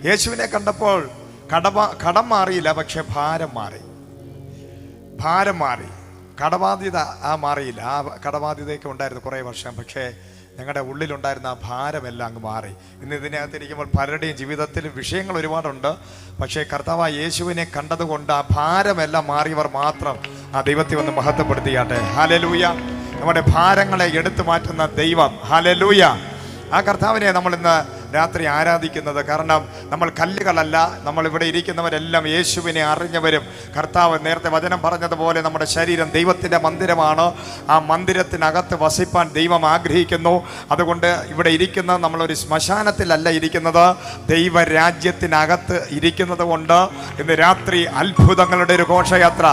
യേശുവിനെ കണ്ടപ്പോൾ കടം മാറിയില്ല, പക്ഷെ ഭാരം മാറി. കടബാധ്യത മാറിയില്ല. ആ കടബാധ്യതയൊക്കെ ഉണ്ടായിരുന്നു കുറേ വർഷം, പക്ഷേ ഞങ്ങളുടെ ഉള്ളിലുണ്ടായിരുന്ന ആ ഭാരമെല്ലാം അങ്ങ് മാറി. ഇന്ന് ഇതിനകത്തിരിക്കുമ്പോൾ പലരുടെയും ജീവിതത്തിൽ വിഷയങ്ങൾ ഒരുപാടുണ്ട്, പക്ഷേ കർത്താവായ യേശുവിനെ കണ്ടതുകൊണ്ട് ആ ഭാരമെല്ലാം മാറിയവർ മാത്രം ആ ദൈവത്തെ ഒന്ന് മഹത്വപ്പെടുത്തിയാട്ടെ. ഹല്ലേലൂയ. നമ്മുടെ ഭാരങ്ങളെ എടുത്തു മാറ്റുന്ന ദൈവം. ഹല്ലേലൂയ. ആ കർത്താവിനെ നമ്മൾ ഇന്ന് രാത്രി ആരാധിക്കുന്നത്. കാരണം നമ്മൾ കല്ലുകളല്ല, നമ്മൾ ഇവിടെ ഇരിക്കുന്നവരെല്ലാം യേശുവിനെ അറിഞ്ഞവരും. കർത്താവ് നേരത്തെ വചനം പറഞ്ഞതുപോലെ നമ്മുടെ ശരീരം ദൈവത്തിൻ്റെ മന്ദിരമാണ്. ആ മന്ദിരത്തിനകത്ത് വസിപ്പാൻ ദൈവം ആഗ്രഹിക്കുന്നു. അതുകൊണ്ട് ഇവിടെ ഇരിക്കുന്ന നമ്മളൊരു ശ്മശാനത്തിലല്ല ഇരിക്കുന്നത്, ദൈവരാജ്യത്തിനകത്ത് ഇരിക്കുന്നത് കൊണ്ട് ഇന്ന് രാത്രി അത്ഭുതങ്ങളുടെ ഒരു ഘോഷയാത്ര.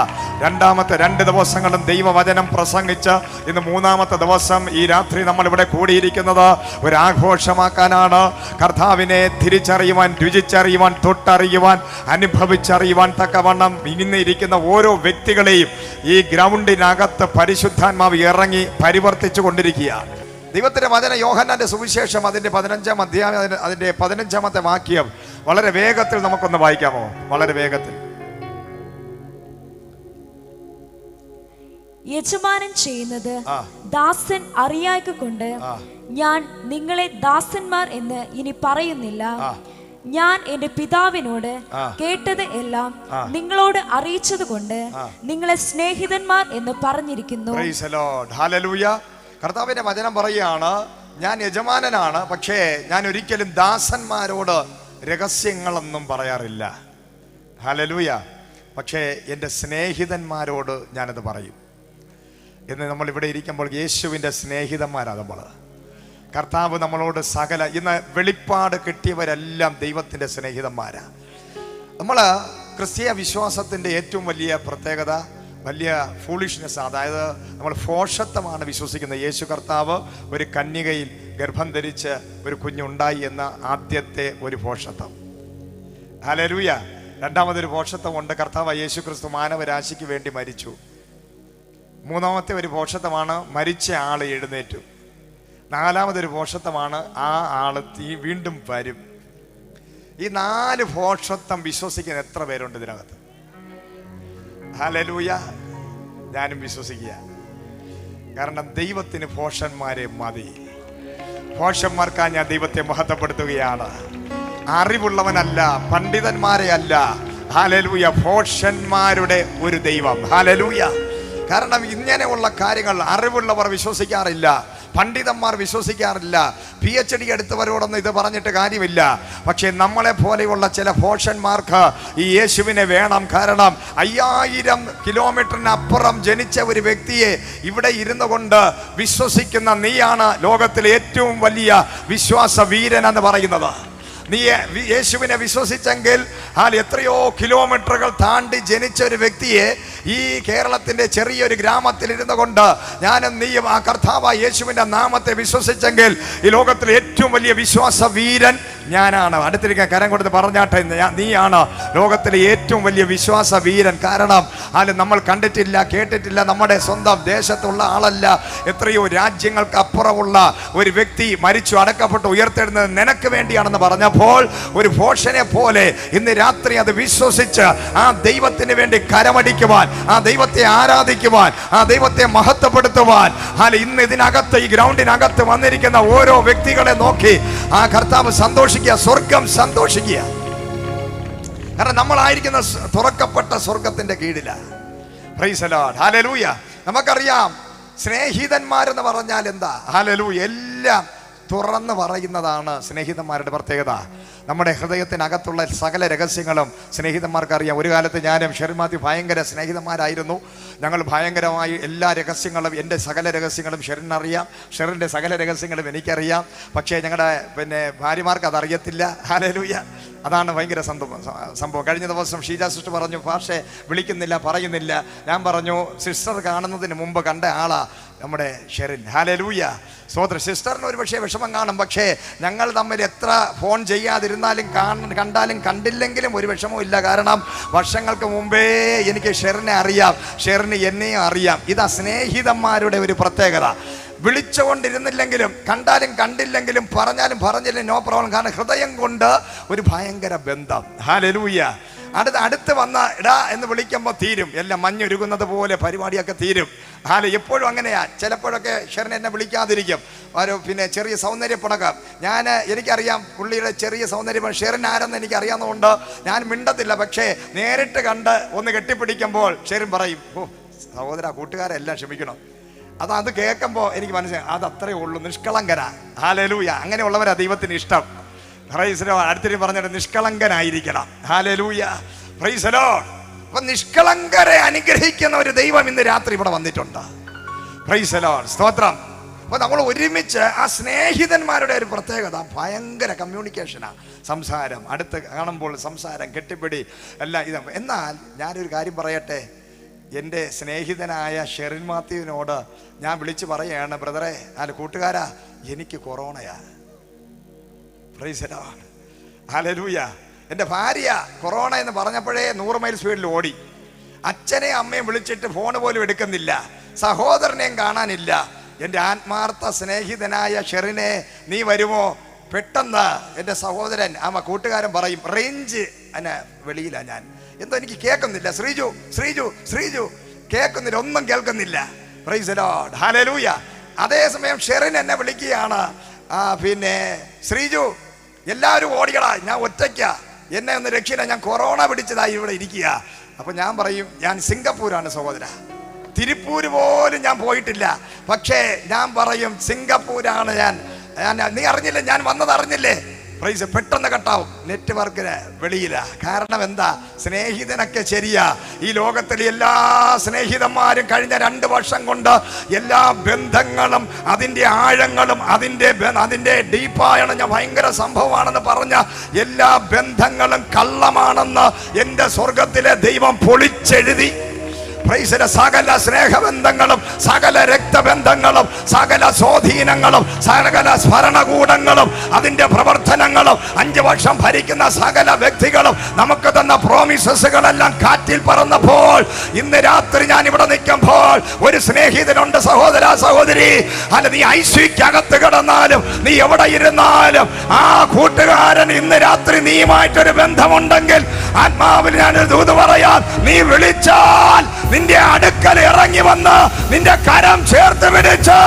രണ്ടാമത്തെ 2 ദിവസങ്ങളും ദൈവവചനം പ്രസംഗിച്ച് ഇന്ന് 3-ാമത്തെ ദിവസം ഈ രാത്രി നമ്മളിവിടെ കൂടിയിരിക്കുന്നത് ഒരു ആഘോഷമാക്കാനാണ്. കർത്താവിനെ തിരിച്ചറിയുവാൻ, രുചിച്ചറിയുവാൻ, തൊട്ടറിയുവാൻ, അനുഭവിച്ചറിയുവാൻ തക്കവണ്ണം ഇന്ന് ഇരിക്കുന്ന ഓരോ വ്യക്തികളെയും ഈ ഗ്രൗണ്ടിനകത്ത് പരിശുദ്ധാത്മാവ് ഇറങ്ങി പരിവർത്തിച്ചു കൊണ്ടിരിക്കുകയാണ്. ദൈവത്തിന്റെ വചന യോഹന്നാന്റെ സുവിശേഷം അതിന്റെ 15-ാം അധ്യായം അതിന്റെ 15-ാമത്തെ വാക്യം വളരെ വേഗത്തിൽ നമുക്കൊന്ന് വായിക്കാമോ? വളരെ വേഗത്തിൽ. യജമാനൻ ചെയ്യുന്നത് ദാസൻ അറിയായ്കൊണ്ട് ഞാൻ നിങ്ങളെ ദാസന്മാർ എന്ന് ഇനി പറയുന്നില്ല. ഞാൻ എന്റെ പിതാവിനോട് കേട്ടത് എല്ലാം നിങ്ങളോട് അറിയിച്ചത് കൊണ്ട് നിങ്ങളെ സ്നേഹിതന്മാർ എന്ന് പറഞ്ഞിരിക്കുന്നു. കർത്താവിന്റെ വചനം പറയുകയാണ്, ഞാൻ യജമാനനാണ്, പക്ഷേ ഞാൻ ഒരിക്കലും ദാസന്മാരോട് രഹസ്യങ്ങളൊന്നും പറയാറില്ല. ഹല്ലേലൂയ. പക്ഷേ എൻ്റെ സ്നേഹിതന്മാരോട് ഞാനത് പറയും. എന്ന് നമ്മൾ ഇവിടെ ഇരിക്കുമ്പോൾ യേശുവിൻ്റെ സ്നേഹിതന്മാരാണ് നമ്മൾ. കർത്താവ് നമ്മളോട് സകല ഇന്ന് വെളിപ്പാട് കിട്ടിയവരെല്ലാം ദൈവത്തിൻ്റെ സ്നേഹിതന്മാരാണ്. നമ്മൾ ക്രിസ്തീയ വിശ്വാസത്തിൻ്റെ ഏറ്റവും വലിയ പ്രത്യേകത വലിയ ഫൂളിഷ്നെസ്, അതായത് നമ്മൾ ഭോഷത്വമാണ് വിശ്വസിക്കുന്നത്. യേശു കർത്താവ് ഒരു കന്യകയിൽ ഗർഭം ധരിച്ച് ഒരു കുഞ്ഞുണ്ടായി എന്ന ആദ്യത്തെ ഒരു ഭോഷത്വം. ഹല്ലേലൂയ. രണ്ടാമതൊരു ഭോഷത്വമുണ്ട്, കർത്താവ് യേശു ക്രിസ്തു മാനവരാശിക്ക് വേണ്ടി മരിച്ചു. 3-ാമത്തെ ഒരു ഭോഷത്വമാണ് മരിച്ച ആൾ എഴുന്നേറ്റു. 4-ാമതൊരു ഭോഷത്വമാണ് ആ ആൾ വീണ്ടും വരും. ഈ 4 ഭോഷത്വം വിശ്വസിക്കുന്ന എത്ര പേരുണ്ട് ഇതിനകത്ത്? ഹല്ലേലൂയ. ഞാനും വിശ്വസിക്കുക. കാരണം ദൈവത്തിന് ഭോഷന്മാരെ മതി. ഭോഷന്മാർക്കാ ഞാൻ ദൈവത്തെ മഹത്വപ്പെടുത്തുകയാണ്. അറിവുള്ളവനല്ല, പണ്ഡിതന്മാരെ അല്ല. ഹല്ലേലൂയ. ഭോഷന്മാരുടെ ഒരു ദൈവം. ഹല്ലേലൂയ. കാരണം ഇങ്ങനെയുള്ള കാര്യങ്ങൾ അറിവുള്ളവർ വിശ്വസിക്കാറില്ല, പണ്ഡിതന്മാർ വിശ്വസിക്കാറില്ല. PhD എടുത്തവരോടൊന്നും ഇത് പറഞ്ഞിട്ട് കാര്യമില്ല. പക്ഷെ നമ്മളെ പോലെയുള്ള ചില ഭോഷന്മാർക്ക് ഈ യേശുവിനെ വേണം. കാരണം 5000 കിലോമീറ്ററിനപ്പുറം ജനിച്ച ഒരു വ്യക്തിയെ ഇവിടെ ഇരുന്നു കൊണ്ട് വിശ്വസിക്കുന്ന നീയാണ് ലോകത്തിലെ ഏറ്റവും വലിയ വിശ്വാസ വീരൻ എന്ന് പറയുന്നത്. നീ യേശുവിനെ വിശ്വസിച്ചെങ്കിൽ എത്രയോ കിലോമീറ്ററുകൾ താണ്ടി ജനിച്ച ഒരു വ്യക്തിയെ ഈ കേരളത്തിന്റെ ചെറിയൊരു ഗ്രാമത്തിൽ ഇരുന്നു കൊണ്ട് ഞാനും നീയും ആ കർത്താവായ യേശുവിന്റെ നാമത്തെ വിശ്വസിച്ചെങ്കിൽ ഈ ലോകത്തിലെ ഏറ്റവും വലിയ വിശ്വാസ വീരൻ ഞാനാണ്. അടുത്തിരിക്കാൻ കരം കൊടുത്ത് പറഞ്ഞാട്ടെ, നീയാണ് ലോകത്തിലെ ഏറ്റവും വലിയ വിശ്വാസ വീരൻ. കാരണം നമ്മൾ കണ്ടിട്ടില്ല, കേട്ടിട്ടില്ല, നമ്മുടെ സ്വന്തം ദേശത്തുള്ള ആളല്ല, എത്രയോ രാജ്യങ്ങൾക്ക് അപ്പുറമുള്ള ഒരു വ്യക്തി മരിച്ചു അടക്കപ്പെട്ട് ഉയർത്തെഴുന്നത് നിനക്ക് വേണ്ടിയാണെന്ന് പറഞ്ഞപ്പോൾ ഒരു ഭോഷനെ പോലെ ഇന്ന് രാത്രി അത് വിശ്വസിച്ച് ആ ദൈവത്തിന് വേണ്ടി കരമടിക്കുവാൻ, ആ ദൈവത്തെ ആരാധിക്കുവാൻ, ആ ദൈവത്തെ മഹത്വപ്പെടുത്തുവാൻ ഇന്ന് ഇതിനകത്ത് ഈ ഗ്രൗണ്ടിനകത്ത് വന്നിരിക്കുന്ന ഓരോ വ്യക്തികളെ നോക്കി ആ കർത്താവ് സന്തോഷിക്കുക, സ്വർഗം സന്തോഷിക്കുക. കാരണം നമ്മളായിരിക്കുന്ന തുറക്കപ്പെട്ട സ്വർഗത്തിന്റെ കീഴിലാണ്. Price the Lord. ഹല്ലേലൂയ. നമുക്കറിയാം സ്നേഹിതന്മാരെന്ന് പറഞ്ഞാൽ എന്താ? ഹല്ലേലൂയ. എല്ലാം തുറന്ന് പറയുന്നതാണ് സ്നേഹിതന്മാരുടെ പ്രത്യേകത. നമ്മുടെ ഹൃദയത്തിനകത്തുള്ള സകല രഹസ്യങ്ങളും സ്നേഹിതന്മാർക്കറിയാം. ഒരു കാലത്ത് ഞാനും ഷെറിൻ ഭയങ്കര സ്നേഹിതന്മാരായിരുന്നു. ഞങ്ങൾ ഭയങ്കരമായി എല്ലാ രഹസ്യങ്ങളും, എൻ്റെ സകല രഹസ്യങ്ങളും ഷെറിനറിയാം, ഷെറിൻ്റെ സകല രഹസ്യങ്ങളും എനിക്കറിയാം. പക്ഷേ ഞങ്ങളുടെ ഭാര്യമാർക്ക് അതറിയത്തില്ല. ഹല്ലേലൂയ. അതാണ് ഭയങ്കര സംഭവം. കഴിഞ്ഞ ദിവസം ഷീജ സിസ്റ്റർ പറഞ്ഞു, പക്ഷേ വിളിക്കുന്നില്ല, പറയുന്നില്ല. ഞാൻ പറഞ്ഞു, സിസ്റ്റർ കാണുന്നതിന് മുമ്പ് കണ്ട ആളാ നമ്മുടെ ഷെറിൻ. ഹല്ലേലൂയ. സോദര സിസ്റ്ററിന് ഒരു പക്ഷേ വിഷമം കാണും, പക്ഷേ ഞങ്ങൾ തമ്മിൽ എത്ര ഫോൺ ചെയ്യാതിരുന്നാലും കണ്ടാലും കണ്ടില്ലെങ്കിലും ഒരു വിഷമവും ഇല്ല. കാരണം വർഷങ്ങൾക്ക് മുമ്പേ എനിക്ക് ഷെറിനെ അറിയാം, ഷെറിന് എന്നെയും അറിയാം. ഇതാ സ്നേഹിതന്മാരുടെ ഒരു പ്രത്യേകത. വിളിച്ചുകൊണ്ടിരുന്നില്ലെങ്കിലും കണ്ടാലും കണ്ടില്ലെങ്കിലും പറഞ്ഞാലും പറഞ്ഞില്ലെങ്കിലും നോ പ്രോബ്ലം. കാരണം ഹൃദയം കൊണ്ട് ഒരു ഭയങ്കര ബന്ധം. ഹല്ലേലൂയ. അടുത്ത് വന്ന ഇടാ എന്ന് വിളിക്കുമ്പോൾ തീരും, എല്ലാം മഞ്ഞൊരുകുന്നത് പോലെ പരിപാടിയൊക്കെ തീരും. എപ്പോഴും അങ്ങനെയാ. ചിലപ്പോഴൊക്കെ ഷെറിൻ എന്നെ വിളിക്കാതിരിക്കും, പിന്നെ ചെറിയ സൗന്ദര്യപ്പണക്കം. എനിക്കറിയാം പുള്ളിയുടെ ചെറിയ സൗന്ദര്യം. ഷെറിൻ ആരെന്ന് എനിക്കറിയാവുന്നതുകൊണ്ട് ഞാൻ മിണ്ടത്തില്ല. പക്ഷേ നേരിട്ട് കണ്ട് ഒന്ന് കെട്ടിപ്പിടിക്കുമ്പോൾ ഷെറിൻ പറയും, ഓ സഹോദര കൂട്ടുകാരെല്ലാം ക്ഷമിക്കണം. അത് കേൾക്കുമ്പോൾ എനിക്ക് മനസ്സിലായി അത് അത്രയേ ഉള്ളൂ, നിഷ്കളങ്കനാ. ഹല്ലേലൂയ. അങ്ങനെയുള്ളവരാ ദൈവത്തിന് ഇഷ്ടം. Praise Lord. അടുത്തിരി പറഞ്ഞിട്ട് നിഷ്കളങ്കനായിരിക്കണം. ഹല്ലേലൂയ. Praise Lord. അപ്പൊ നിഷ്കളങ്കരെ അനുഗ്രഹിക്കുന്ന ഒരു ദൈവം ഇന്ന് രാത്രി ഇവിടെ വന്നിട്ടുണ്ട്. Praise Lord. സ്തോത്രം. അപ്പൊ നമ്മൾ ഒരുമിച്ച് ആ സ്നേഹിതന്മാരുടെ ഒരു പ്രത്യേകത ഭയങ്കര കമ്മ്യൂണിക്കേഷനാ. സംസാരം, അടുത്ത് കാണുമ്പോൾ സംസാരം, കെട്ടിപ്പിടി എല്ലാം ഇത്. എന്നാൽ ഞാനൊരു കാര്യം പറയട്ടെ, എൻ്റെ സ്നേഹിതനായ ഷെറിൻ മാത്യുവിനോട് ഞാൻ വിളിച്ച് പറയുകയാണ്, ബ്രദറെ കൂട്ടുകാരാ എനിക്ക് കൊറോണയാ. Price Lord. ഹല്ലേലൂയ. എൻ്റെ ഭാര്യ കൊറോണ എന്ന് പറഞ്ഞപ്പോഴേ 100 മൈൽ സ്പീഡിൽ ഓടി. അച്ഛനെയും അമ്മയും വിളിച്ചിട്ട് ഫോൺ പോലും എടുക്കുന്നില്ല, സഹോദരനെയും കാണാനില്ല. എൻ്റെ ആത്മാർത്ഥ സ്നേഹിതനായ ഷെറിനെ നീ വരുമോ? പെട്ടെന്ന് എൻ്റെ സഹോദരൻ കൂട്ടുകാരൻ പറയും, റേഞ്ച് വെളിയിലാ ഞാൻ, എന്തോ എനിക്ക് കേൾക്കുന്നില്ല. ശ്രീജു ശ്രീജു ശ്രീജു കേൾക്കുന്നില്ല, ഒന്നും കേൾക്കുന്നില്ല. Praise Lord. ഹല്ലേലൂയ. അതേസമയം ഷെറിൻ എന്നെ വിളിക്കുകയാണ്, പിന്നെ ശ്രീജു എല്ലാവരും ഓടിക്കടാ, ഞാൻ ഒറ്റയ്ക്കാ, എന്നെ ഒന്ന് രക്ഷില്ല, ഞാൻ കൊറോണ പിടിച്ചതായി ഇവിടെ ഇരിക്കുക. അപ്പൊ ഞാൻ പറയും, ഞാൻ സിംഗപ്പൂരാണ് സഹോദര, തിരുപ്പൂര് പോലും ഞാൻ പോയിട്ടില്ല. പക്ഷേ ഞാൻ പറയും സിംഗപ്പൂരാണ് ഞാൻ. നീ അറിഞ്ഞില്ലേ, ഞാൻ വന്നത് അറിഞ്ഞില്ലേ? പ്രൈസ്. പെട്ടെന്ന് കട്ടാവും, നെറ്റ്വർക്കിന് വെളിയില്ല. കാരണം എന്താ? സ്നേഹിതനൊക്കെ ശരിയാ. ഈ ലോകത്തിലെ എല്ലാ സ്നേഹിതന്മാരും കഴിഞ്ഞ 2 വർഷം കൊണ്ട് എല്ലാ ബന്ധങ്ങളും അതിൻ്റെ ആഴങ്ങളും അതിൻ്റെ ഡീപ്പായാണ്, ഞാൻ ഭയങ്കര സംഭവമാണെന്ന് പറഞ്ഞ എല്ലാ ബന്ധങ്ങളും കള്ളമാണെന്ന് എൻ്റെ സ്വർഗത്തിലെ ദൈവം പൊളിച്ചെഴുതി. പ്രൈസിലെ സകല സ്നേഹബന്ധങ്ങളും സകല രക്തബന്ധങ്ങളും സകല സ്വാധീനങ്ങളും സകല ഭരണകൂടങ്ങളും അതിൻ്റെ പ്രവർത്തനങ്ങളും 5 വർഷം ഭരിക്കുന്ന സകല വ്യക്തികളും നമുക്ക് തന്ന പ്രോമിസസുകളെല്ലാം കാറ്റിൽ പറന്നപ്പോൾ ഇന്ന് രാത്രി ഞാൻ ഇവിടെ നിൽക്കുമ്പോൾ ഒരു സ്നേഹിതനുണ്ട് സഹോദര സഹോദരി. അല്ല, നീ ഐശ്വര്യക്കകത്ത് കിടന്നാലും നീ എവിടെ ഇരുന്നാലും ആ കൂട്ടുകാരൻ ഇന്ന് രാത്രി നീയുമായിട്ടൊരു ബന്ധമുണ്ടെങ്കിൽ ആത്മാവിൽ ഞാനൊരു ദൂത് പറയാം, നീ വിളിച്ചാൽ നിന്റെ അടുക്കൽ ഇറങ്ങി വന്ന് നിന്റെ കരം ചേർത്ത് പിടിച്ച്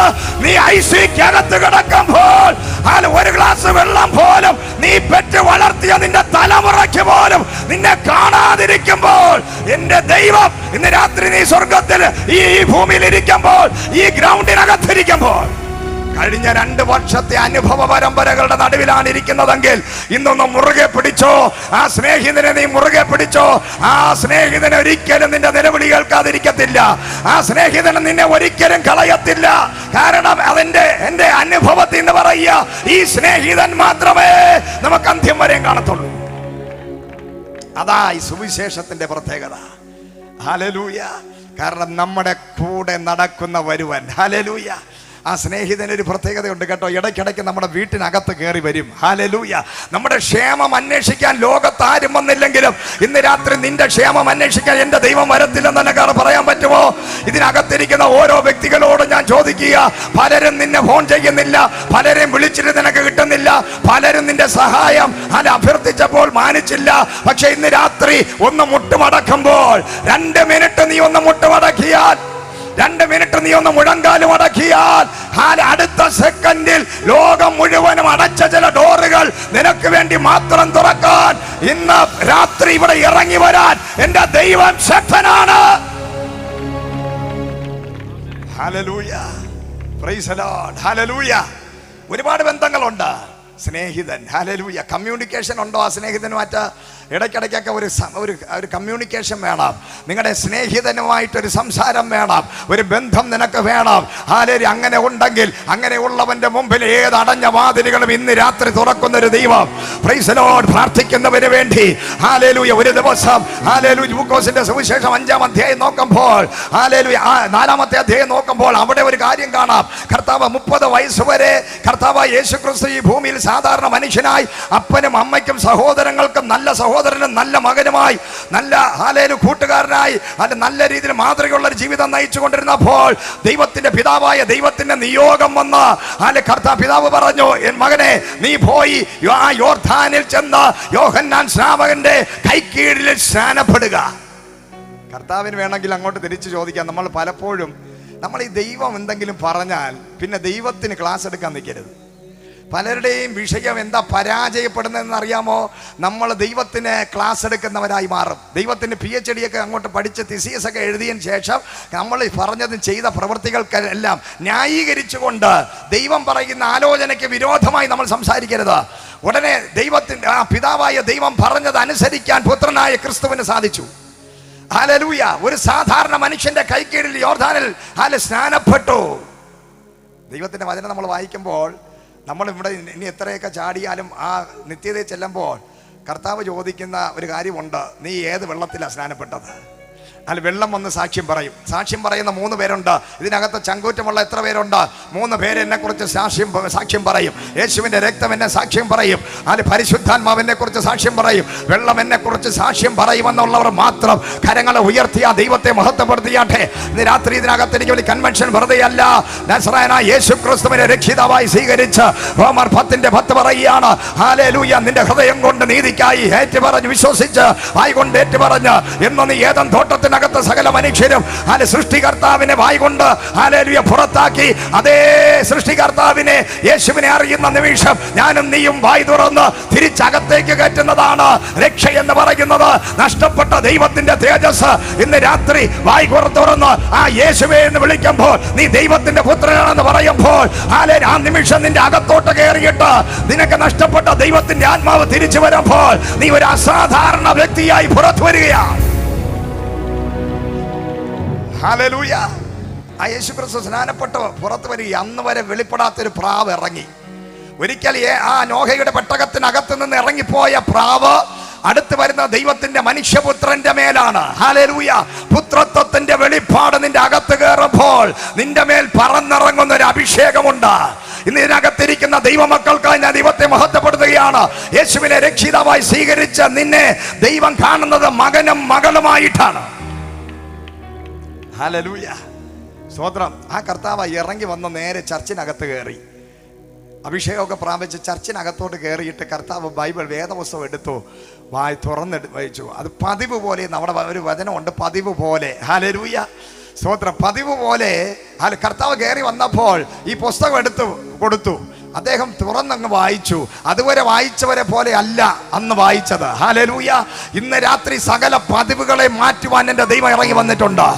നീ ഐശ്വര്യക്കകത്ത് കിടക്കുമ്പോൾ ഒരു ഗ്ലാസ് വെള്ളം പോലും നീ പെറ്റ് വളർത്തിയ നിന്റെ തലമുറയ്ക്ക് പോലും നിന്നെ കാണാതിരിക്കുമ്പോൾ എന്റെ ദൈവം ഇന്ന് രാത്രി നീ സ്വർഗത്തിൽ ഈ ഭൂമിയിൽ ഇരിക്കുമ്പോൾ ഈ ഗ്രൗണ്ടിനകത്തിരിക്കുമ്പോൾ കഴിഞ്ഞ 2 വർഷത്തെ അനുഭവ പരമ്പരകളുടെ നടുവിലാണ് ഇരിക്കുന്നതെങ്കിൽ ഇന്നൊന്ന് മുറുകെ പിടിച്ചോ. ആ സ്നേഹിതനെ നീ മുറുകെ പിടിച്ചോ. ആ സ്നേഹിതനെ ഒരിക്കലും നിന്റെ നിലവിളി കേൾക്കാതിരിക്കത്തില്ല. ആ സ്നേഹിതനെ നിന്നെ ഒരിക്കലും കളയത്തില്ല. കാരണം എന്റെ അനുഭവത്തിൽ നിന്ന് പറയുക, ഈ സ്നേഹിതൻ മാത്രമേ നമുക്ക് അന്ത്യം വരെയും കാണത്തുള്ളൂ. അതാ ഈ സുവിശേഷത്തിന്റെ പ്രത്യേകത. ഹല്ലേലൂയ. കാരണം നമ്മുടെ കൂടെ നടക്കുന്ന വരുവൻ. ഹല്ലേലൂയ. ആ സ്നേഹിതനൊരു പ്രത്യേകതയുണ്ട് കേട്ടോ. ഇടയ്ക്കിടയ്ക്ക് നമ്മുടെ വീട്ടിനകത്ത് കയറി വരും. ഹല്ലേലൂയ. നമ്മുടെ ക്ഷേമം അന്വേഷിക്കാൻ ലോകത്ത് ആരും വന്നില്ലെങ്കിലും ഇന്ന് രാത്രി നിന്റെ ക്ഷേമം അന്വേഷിക്കാൻ എന്റെ ദൈവം വരത്തില്ലെന്ന് എന്നെ പറയാൻ പറ്റുമോ? ഇതിനകത്തിരിക്കുന്ന ഓരോ വ്യക്തികളോടും ഞാൻ ചോദിക്കുക, പലരും നിന്നെ ഫോൺ ചെയ്യുന്നില്ല, പലരും വിളിച്ചിട്ട് നിനക്ക് കിട്ടുന്നില്ല, പലരും നിന്റെ സഹായം അഭ്യർത്ഥിച്ചപ്പോൾ മാനിച്ചില്ല. പക്ഷെ ഇന്ന് രാത്രി ഒന്ന് മുട്ടുമടക്കുമ്പോൾ 2 മിനിറ്റ് നീ ഒന്ന് മുട്ടുമടക്കിയാൽ, 2 മിനിറ്റ് നീ ഒന്ന് മുഴങ്കാലും അടക്കിയാൽ അടുത്ത സെക്കൻഡിൽ ലോകം മുഴുവനും അടച്ച ചില ഡോറുകൾ നിനക്ക് വേണ്ടി മാത്രം തുറക്കാൻ ഇന്ന് രാത്രി ഇവിടെ ഇറങ്ങി വരാൻ എന്റെ ദൈവം ശക്തനാണ്. Hallelujah. Praise the Lord. Hallelujah. ഒരുപാട് ബന്ധങ്ങളുണ്ട്. സ്നേഹിതൻ. ഹല്ലേലൂയ. കമ്മ്യൂണിക്കേഷൻ ഉണ്ടോ ആ സ്നേഹിതനുമായിട്ട്? ഇടയ്ക്കിടയ്ക്കൊക്കെ ഒരു കമ്മ്യൂണിക്കേഷൻ വേണം. നിങ്ങളുടെ സ്നേഹിതനുമായിട്ടൊരു സംസാരം വേണം, ഒരു ബന്ധം നിനക്ക് വേണം. ഹല്ലേലൂയ. അങ്ങനെ ഉണ്ടെങ്കിൽ അങ്ങനെയുള്ളവന്റെ മുമ്പിൽ ഏത് അടഞ്ഞ വാതിലുകളും ഇന്ന് രാത്രി തുറക്കുന്നൊരു ദൈവം. Price the Lord. പ്രാർത്ഥിക്കുന്നവന് വേണ്ടി ഹല്ലേലൂയ. ഒരു ദിവസം ഹല്ലേലൂയ ലൂക്കോസിന്റെ സുവിശേഷം 5-ാം അധ്യായം നോക്കുമ്പോൾ, ഹല്ലേലൂയ 4-ാമത്തെ അധ്യായം നോക്കുമ്പോൾ അവിടെ ഒരു കാര്യം കാണാം. കർത്താവ് 30 വയസ്സ് വരെ കർത്താവ് യേശുക്രിസ്തു ഈ ഭൂമിയിൽ സാധാരണ മനുഷ്യനായി അപ്പനും അമ്മയ്ക്കും സഹോദരങ്ങൾക്കും നല്ല സഹോദരനും നല്ല മകനുമായി നല്ല കൂട്ടുകാരനായി അത് നല്ല രീതിയിൽ മാതൃകയുള്ള ഒരു ജീവിതം നയിച്ചു കൊണ്ടിരുന്നപ്പോൾ ദൈവത്തിന്റെ പിതാവായ ദൈവത്തിന്റെ നിയോഗം വന്ന് പിതാവ് പറഞ്ഞു, എൻ മകനെ നീ പോയി ആ യോർദാനിൽ ചെന്ന് യോഹന്നാൻ സ്നാപകന്റെ കൈക്കീഴിൽ സ്നാനപ്പെടുക. കർത്താവിന് വേണമെങ്കിൽ അങ്ങോട്ട് തിരിച്ചു ചോദിക്കാം. നമ്മൾ പലപ്പോഴും ഈ ദൈവം എന്തെങ്കിലും പറഞ്ഞാൽ പിന്നെ ദൈവത്തിന് ക്ലാസ് എടുക്കാൻ നിൽക്കരുത്. പലരുടെയും വിഷയം എന്താ പരാജയപ്പെടുന്നതെന്ന് അറിയാമോ? നമ്മൾ ദൈവത്തിന് ക്ലാസ് എടുക്കുന്നവരായി മാറും. ദൈവത്തിന് PhD ഒക്കെ അങ്ങോട്ട് പഠിച്ച് thesis ഒക്കെ എഴുതിയതിന് ശേഷം നമ്മൾ പറഞ്ഞതും ചെയ്ത പ്രവൃത്തികൾക്കെല്ലാം ന്യായീകരിച്ചുകൊണ്ട് ദൈവം പറയുന്ന ആലോചനയ്ക്ക് വിരോധമായി നമ്മൾ സംസാരിക്കരുത്. ഉടനെ ദൈവത്തിന്റെ പിതാവായ ദൈവം പറഞ്ഞത് അനുസരിക്കാൻ പുത്രനായ ക്രിസ്തുവിന് സാധിച്ചു. ഹല്ലേലൂയ. ഒരു സാധാരണ മനുഷ്യന്റെ കൈക്കീഴിൽ യോർദാനിൽ സ്നാനപ്പെട്ടു. ദൈവത്തിന്റെ വചനം നമ്മൾ വായിക്കുമ്പോൾ നമ്മൾ ഇവിടെ ഇനി എത്രയൊക്കെ ചാടിയാലും ആ നിത്യതയിൽ ചെല്ലുമ്പോൾ കർത്താവ് ചോദിക്കുന്ന ഒരു കാര്യമുണ്ട്, നീ ഏത് വെള്ളത്തിലാണ് സ്നാനപ്പെട്ടത്? വെള്ളം വന്ന് സാക്ഷ്യം പറയും. സാക്ഷ്യം പറയുന്ന 3 പേരുണ്ട്. ഇതിനകത്ത് ചങ്കൂറ്റമുള്ള എത്ര പേരുണ്ട്? 3 പേര് എന്നെ കുറിച്ച് സാക്ഷ്യം പറയും. യേശുവിന്റെ രക്തം എന്നെ സാക്ഷ്യം പറയും. പരിശുദ്ധാത്മാവിനെ കുറിച്ച് സാക്ഷ്യം പറയും. വെള്ളം എന്നെ കുറിച്ച് സാക്ഷ്യം പറയുമെന്നുള്ളവർ മാത്രം കരങ്ങളെ ഉയർത്തിയ ദൈവത്തെ മഹത്വപ്പെടുത്തിയാട്ടെ. ഇന്ന് രാത്രി ഇതിനകത്ത് എനിക്ക് വലിയ കൺവെൻഷൻ വെറുതെയല്ല. നസറായനായ യേശു ക്രിസ്തുവിനെ രക്ഷിതാവായി സ്വീകരിച്ച് റോമർ 10:10 പറയുകയാണ്, ഹല്ലേലൂയ, നിന്റെ ഹൃദയം കൊണ്ട് നീതിക്കായി ഏറ്റുപറഞ്ഞ് വിശ്വസിച്ച് വായ് കൊണ്ട് ഏറ്റുപറഞ്ഞ് എന്ന് നീ ഏദൻ തോട്ടത്തിന് സകല മനുഷ്യരും സൃഷ്ടികർത്താവിനെ വായ്കൊണ്ട് ഹല്ലേലൂയ പുറത്താക്കി അതേ സൃഷ്ടികർത്താവിനെ യേശുവിനെ അറിയുന്ന നിമിഷം ഞാനും നീയും വായ് തുറന്ന് തിരിച്ചകത്തേക്ക് കയറ്റുന്നതാണ് രക്ഷ എന്ന് പറയുന്നത്. നഷ്ടപ്പെട്ട ദൈവത്തിന്റെ തേജസ് ഇന്ന് രാത്രി വായ് തുറന്ന് ആ യേശുവേ എന്ന് വിളിക്കുമ്പോൾ, നീ ദൈവത്തിന്റെ പുത്രനാണെന്ന് പറയുമ്പോൾ ആ നിമിഷം നിന്റെ അകത്തോട്ട് കയറിയിട്ട് നിനക്ക് നഷ്ടപ്പെട്ട ദൈവത്തിന്റെ ആത്മാവ് തിരിച്ചു വരുമ്പോൾ നീ ഒരു അസാധാരണ വ്യക്തിയായി പുറത്തു വരികയാണ്. ഹല്ലേലൂയ. ആ യേശുക്രിസ്തു സ്നാനപ്പെട്ട് പുറത്തു വരിക. അന്ന് വരെ വെളിപ്പെടാത്തൊരു പ്രാവ് ഇറങ്ങി. ഒരിക്കൽ ആ നോഹയുടെ പെട്ടകത്തിനകത്ത് നിന്ന് ഇറങ്ങിപ്പോയ പ്രാവ് അടുത്ത് വരുന്ന ദൈവത്തിന്റെ മനുഷ്യപുത്രന്റെ മേലാണ്. ഹല്ലേലൂയ. പുത്രത്വത്തിന്റെ വെളിപ്പാട് നിന്റെ അകത്ത് കയറുമ്പോൾ നിന്റെ മേൽ പറന്നിറങ്ങുന്ന ഒരു അഭിഷേകമുണ്ട്. ഇന്ന് ഇതിനകത്തിരിക്കുന്ന ദൈവമക്കൾക്കായി ഞാൻ ദൈവത്തെ മഹത്വപ്പെടുത്തുകയാണ്. യേശുവിനെ രക്ഷിതാവായി സ്വീകരിച്ച നിന്നെ ദൈവം കാണുന്നത് മകനും മകളുമായിട്ടാണ്. ഹല്ലേലൂയ. സ്തോത്രം. ആ കർത്താവ് ഇറങ്ങി വന്ന് നേരെ ചർച്ചിനകത്ത് കയറി. അഭിഷേകമൊക്കെ പ്രാപിച്ച് ചർച്ചിനകത്തോട്ട് കയറിയിട്ട് കർത്താവ് ബൈബിൾ വേദപുസ്തകം എടുത്തു വായി തുറന്നിട്ട് വായിച്ചു. അത് പതിവ് പോലെ നമ്മുടെ ഒരു വചനമുണ്ട്, പതിവ് പോലെ. ഹല്ലേലൂയ. സ്തോത്രം. പതിവ് പോലെ കർത്താവ് കയറി വന്നപ്പോൾ ഈ പുസ്തകം എടുത്തു കൊടുത്തു. അദ്ദേഹം തുറന്നങ്ങ് വായിച്ചു. അതുവരെ വായിച്ചവരെ പോലെ അല്ല അന്ന് വായിച്ചത്. ഹല്ലേലൂയ. ഇന്ന് രാത്രി സകല പതിവുകളെ മാറ്റുവാൻ എൻ്റെ ദൈവം ഇറങ്ങി വന്നിട്ടുണ്ട്.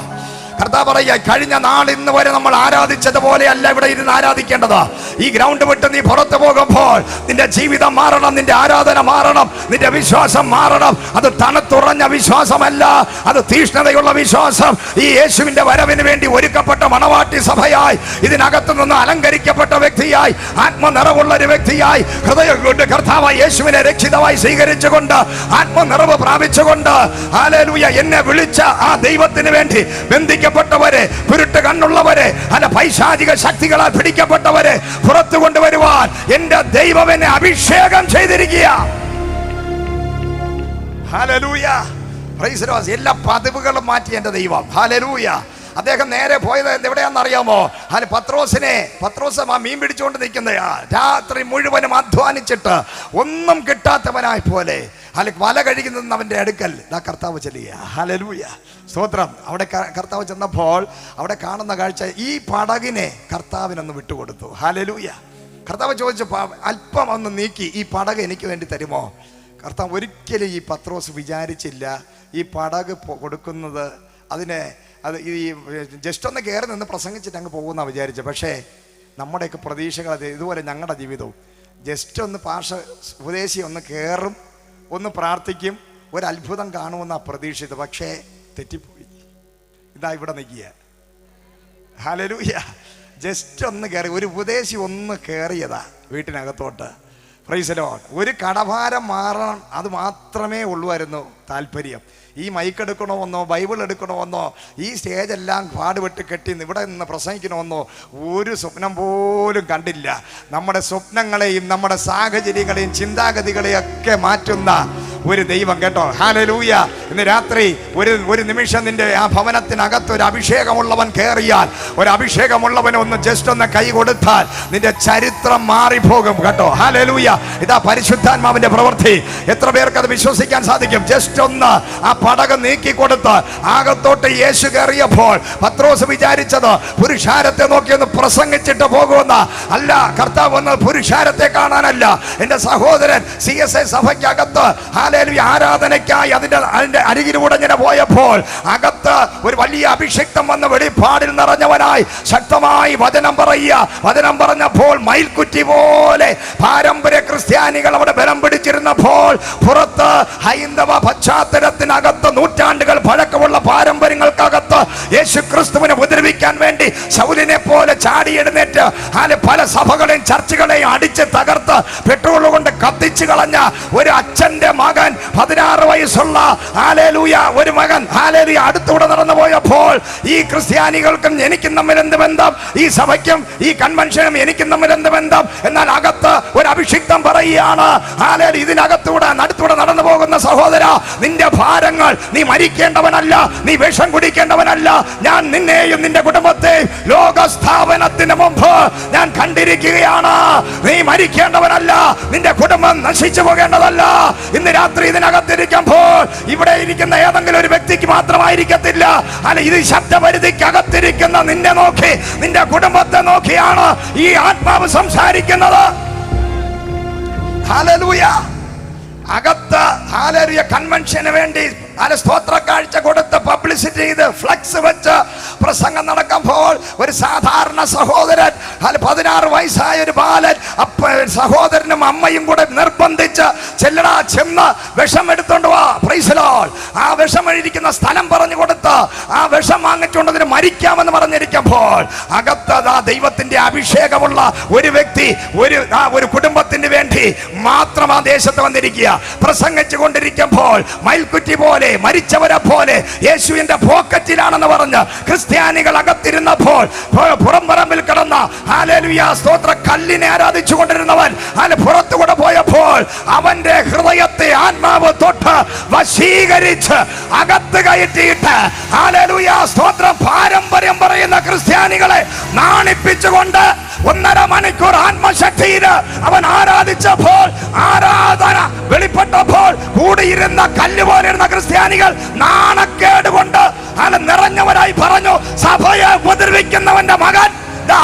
കർത്താവ് പറയുക, കഴിഞ്ഞ നാൾ ഇന്ന് വരെ നമ്മൾ ആരാധിച്ചതുപോലെ അല്ല ഇവിടെ ഇരുന്ന് ആരാധിക്കേണ്ടത്. ഈ ഗ്രൗണ്ട് വിട്ട് നീ പുറത്തു പോകുമ്പോൾ നിന്റെ ജീവിതം മാറണം, നിന്റെ ആരാധന മാറണം, നിന്റെ വിശ്വാസം മാറണം. അത് തണുത്തുറഞ്ഞ വിശ്വാസമല്ല, അത് തീഷ്ണതയുള്ള വിശ്വാസം. ഈ യേശുവിന്റെ വരവിന് വേണ്ടി ഒരുക്കപ്പെട്ട മണവാട്ടി സഭയായി, ഇതിനകത്തു നിന്ന് അലങ്കരിക്കപ്പെട്ട വ്യക്തിയായി, ആത്മനിറവുള്ള ഒരു വ്യക്തിയായി, ഹൃദയം കൊണ്ട് കർത്താവായ യേശുവിനെ രക്ഷിതമായി സ്വീകരിച്ചുകൊണ്ട് ആത്മനിറവ് പ്രാപിച്ചുകൊണ്ട് ഹല്ലേലൂയ എന്നെ വിളിച്ച ആ ദൈവത്തിന് വേണ്ടി ബന്ധിക്കപ്പെട്ടവരെ, കുരുട്ട് കണ്ണുള്ളവരെ, പൈശാചിക ശക്തികളാൽ പിടിക്കപ്പെട്ടവരെ പുറത്തു കൊണ്ടുവരുവാൻ എന്റെ ദൈവം എന്നെ അഭിഷേകം ചെയ്തിരിക്കുക. ഹല്ലേലൂയ. Praise the Lord. എല്ലാ പതിവുകളും മാറ്റി എന്റെ ദൈവം. ഹല്ലേലൂയ. അദ്ദേഹം നേരെ പോയത് എവിടെയാണെന്നറിയാമോ? പത്രോസ് മീൻ പിടിച്ചുകൊണ്ട് നിൽക്കുന്നയാ. രാത്രി മുഴുവനും അധ്വാനിച്ചിട്ട് ഒന്നും കിട്ടാത്തവനായി പോലെ വല കഴുകുന്ന അവന്റെ അടുക്കൽ കർത്താവ് ചെല്ലുക. ഹല്ലേലൂയ. സ്തോത്രം. അവിടെ കർത്താവ് ചെന്നപ്പോൾ അവിടെ കാണുന്ന കാഴ്ച, ഈ പടകിനെ കർത്താവിനൊന്ന് വിട്ടുകൊടുത്തു. ഹല്ലേലൂയ. കർത്താവ് ചോദിച്ചു, അല്പം ഒന്ന് നീക്കി ഈ പടക് എനിക്ക് വേണ്ടി തരുമോ? കർത്താവ് ഒരിക്കലും ഈ പത്രോസ് വിചാരിച്ചില്ല ഈ പടക് കൊടുക്കുന്നത് അത് ഈ ജസ്റ്റ് ഒന്ന് കയറി നിന്ന് പ്രസംഗിച്ചിട്ട് അങ്ങ് പോകുന്ന വിചാരിച്ചു. പക്ഷേ നമ്മുടെയൊക്കെ പ്രതീക്ഷകൾ അത് ഇതുപോലെ ഞങ്ങളുടെ ജീവിതവും ജസ്റ്റ് ഒന്ന് ഉപദേശി ഒന്ന് കയറും, ഒന്ന് പ്രാർത്ഥിക്കും, ഒരത്ഭുതം കാണുമെന്ന പ്രതീക്ഷിച്ചത്. പക്ഷേ തെറ്റിപ്പോയി. ഇതാ ഇവിടെ നിൽക്കുക. ഹല്ലേലൂയ. ജസ്റ്റ് ഒന്ന് കയറി, ഒരു ഉപദേശി ഒന്ന് കയറിയതാ വീട്ടിനകത്തോട്ട്. Praise the Lord. ഒരു കടഭാരം മാറണം, അത് മാത്രമേ ഉള്ളുവായിരുന്നു. താല്പര്യം. ഈ മൈക്ക് എടുക്കണമെന്നോ ബൈബിൾ എടുക്കണമെന്നോ ഈ സ്റ്റേജെല്ലാം പാടുപെട്ട് കെട്ടി ഇവിടെ നിന്ന് പ്രസംഗിക്കണമെന്നോ ഒരു സ്വപ്നം പോലും കണ്ടില്ല. നമ്മുടെ സ്വപ്നങ്ങളെയും നമ്മുടെ സാഹചര്യങ്ങളെയും ചിന്താഗതികളെയും ഒക്കെ മാറ്റുന്ന ഒരു ദൈവം കേട്ടോ. ഹല്ലേലൂയ. ഇന്ന് രാത്രി ഒരു നിമിഷം നിന്റെ ആ ഭവനത്തിനകത്ത് ഒരു അഭിഷേകമുള്ളവൻ കയറിയാൽ, ഒരു അഭിഷേകമുള്ളവൻ ഒന്ന് ജസ്റ്റ് ഒന്ന് കൈ കൊടുത്താൽ നിന്റെ ചരിത്രം മാറിപ്പോകും കേട്ടോ. ഹല്ലേലൂയ. ഇതാ പരിശുദ്ധാത്മാവിന്റെ പ്രവൃത്തി. എത്ര പേർക്ക് അത് വിശ്വസിക്കാൻ സാധിക്കും? ജസ്റ്റ് ഒന്ന് ആ പടകം നീക്കി കൊടുത്ത് ആകത്തോട്ട് യേശു കയറിയപ്പോൾ പത്രോസ് വിചാരിച്ചത് പുരുഷാരത്തെ നോക്കി ഒന്ന് പ്രസംഗിച്ചിട്ട് പോകുമെന്ന അല്ല. കർത്താവ് വന്നത് പുരുഷാരത്തെ കാണാനല്ല. എന്റെ സഹോദരൻ CSI സഭയ്ക്കകത്ത് ആരാധനയ്ക്കായി അതിന്റെ അരികിലൂടെ ഇങ്ങനെ പോയപ്പോൾ അകത്ത് ഒരു വലിയ അഭിഷേകം വന്ന വെളിപ്പാടിൽ നിറഞ്ഞവനായി ശക്തമായി വചനം പറയുക. വചനം പറഞ്ഞപ്പോൾ മയിൽക്കുറ്റി പോലെ പാരമ്പര്യ ക്രിസ്ത്യാനികൾ അവിടെ ബലം പിടിച്ചിരുന്നപ്പോൾ പുറത്ത് ഹൈന്ദവ പശ്ചാത്തലത്തിനകത്ത് നൂറ്റാണ്ടുകൾ പഴക്കമുള്ള പാരമ്പര്യങ്ങൾക്കകത്ത് യേശു ക്രിസ്തുവിനെ ഉപദ്രവിക്കാൻ വേണ്ടി ശൗലിനെ പോലെ ചാടി എഴുന്നേറ്റ് പല സഭകളെയും ചർച്ചുകളെയും അടിച്ച് തകർത്ത് പെട്രോൾ കൊണ്ട് കത്തിച്ചു കളഞ്ഞ ഒരു അച്ഛന്റെ മകൻ, 16 വയസ്സുള്ള ഹല്ലേലൂയ ഒരു മകൻ ഹല്ലേലൂയ അടുത്തൂടെ നടന്നു പോയപ്പോൾ ഈ ക്രിസ്ത്യാനികൾക്കും എനിക്കും തമ്മിൽ എന്ത് ബന്ധം? ഈ സഭയ്ക്കും ഈ കൺവെൻഷനും എനിക്കും തമ്മിൽ എന്ത് ബന്ധം? എന്നാൽ അകത്ത് ഒരു അഭിഷിക്തം പറയുകയാണ്. ഹല്ലേലൂയ. ഇതിനകത്തൂടെ നടുത്തൂടെ നടന്നു പോകുന്ന സഹോദര, നിന്റെ ഭാരങ്ങൾ, നീ മരിക്കേണ്ടവനല്ല, നീ വിഷം കുടിക്കേണ്ടവനല്ല. ഞാൻ നിന്നെയും നിന്റെ കുടുംബത്തെയും ലോകസ്ഥാപനത്തിന് മുമ്പ് ഞാൻ കണ്ടിരിക്കുകയാണ്. നീ മരിക്കേണ്ടവനല്ല, നിന്റെ കുടുംബം നശിച്ചു പോകേണ്ടതല്ല. ഇന്ന് രാത്രി ഇതിനകത്തിരിക്കുമ്പോൾ ഇവിടെ ഇരിക്കുന്ന ഏതെങ്കിലും ഒരു വ്യക്തിക്ക് മാത്രമായിരിക്കത്തില്ല. അല്ല, ഇത് ശബ്ദപരിധിക്കകത്തിരിക്കുന്ന നിന്നെ നോക്കി, നിന്റെ കുടുംബത്തെ നോക്കിയാണ് ഈ ആത്മാവ് സംസാരിക്കുന്നത്. ഹല്ലേലൂയ. അകത്ത് ഹല്ലേലൂയ കൺവെൻഷന് വേണ്ടി സ്തോത്ര കാഴ്ച കൊടുത്ത് പബ്ലിസിറ്റി ചെയ്ത് ഫ്ലക്സ് വെച്ച് പ്രസംഗം നടക്കുമ്പോൾ ഒരു സാധാരണ സഹോദരൻ 16 വയസ്സായ ഒരു ബാലൻ സഹോദരനും അമ്മയും കൂടെ നിർബന്ധിച്ച് ചെല്ലടാ ചെന്ന് വിഷം എടുത്തോണ്ട് വാ, പ്രൈസ് ദി ലോർഡ്. ആ വിഷം ഇരിക്കുന്ന സ്ഥലം പറഞ്ഞു കൊടുത്ത് ആ വിഷം വാങ്ങിച്ചുകൊണ്ടതിന് മരിക്കാമെന്ന് പറഞ്ഞിരിക്കുമ്പോൾ അകത്ത് ദൈവത്തിന്റെ അഭിഷേകമുള്ള ഒരു വ്യക്തി ഒരു കുടുംബത്തിന് വേണ്ടി മാത്രം ആ ദേശത്ത് വന്നിരിക്കുക. പ്രസംഗിച്ചു കൊണ്ടിരിക്കുമ്പോൾ മയിൽക്കുറ്റി പോലെ മരിച്ചവരെ പോലെ യേശുവിന്റെ പോക്കറ്റിലാണെന്ന് പറഞ്ഞ് ക്രിസ്ത്യാനികൾ അകത്തിരുന്നപ്പോൾ പുറംപറമ്പിൽ കിടന്ന ഹല്ലേലൂയ സ്തോത്ര കല്ലിനെ ആരാധിച്ചു കൊണ്ടിരുന്നവൻ പുറത്തുകൂടെ പോയപ്പോൾ അവന്റെ ഹൃദയത്തെ ആത്മാവ് തൊട്ട് വശീകരിച്ച് അകത്ത് കയറ്റിയിട്ട് ഹല്ലേലൂയ സ്തോത്രം പാരമ്പര്യം പറയുന്ന ക്രിസ്ത്യാനികളെ നാണിപ്പിച്ചുകൊണ്ട് 1.5 മണിക്കൂർ ആത്മശക്തിയിൽ അവൻ ആരാധിച്ചപ്പോൾ ആരാധന വെളിപ്പെട്ടപ്പോൾ കൂടിയിരുന്ന കല്ല് പോലെ ഇരുന്ന ക്രിസ്ത്യാനികൾ നാണക്കേട് കൊണ്ട് നിറഞ്ഞവരായി പറഞ്ഞു, സഭയെ ഉപദ്രവിക്കുന്നവന്റെ മകൻ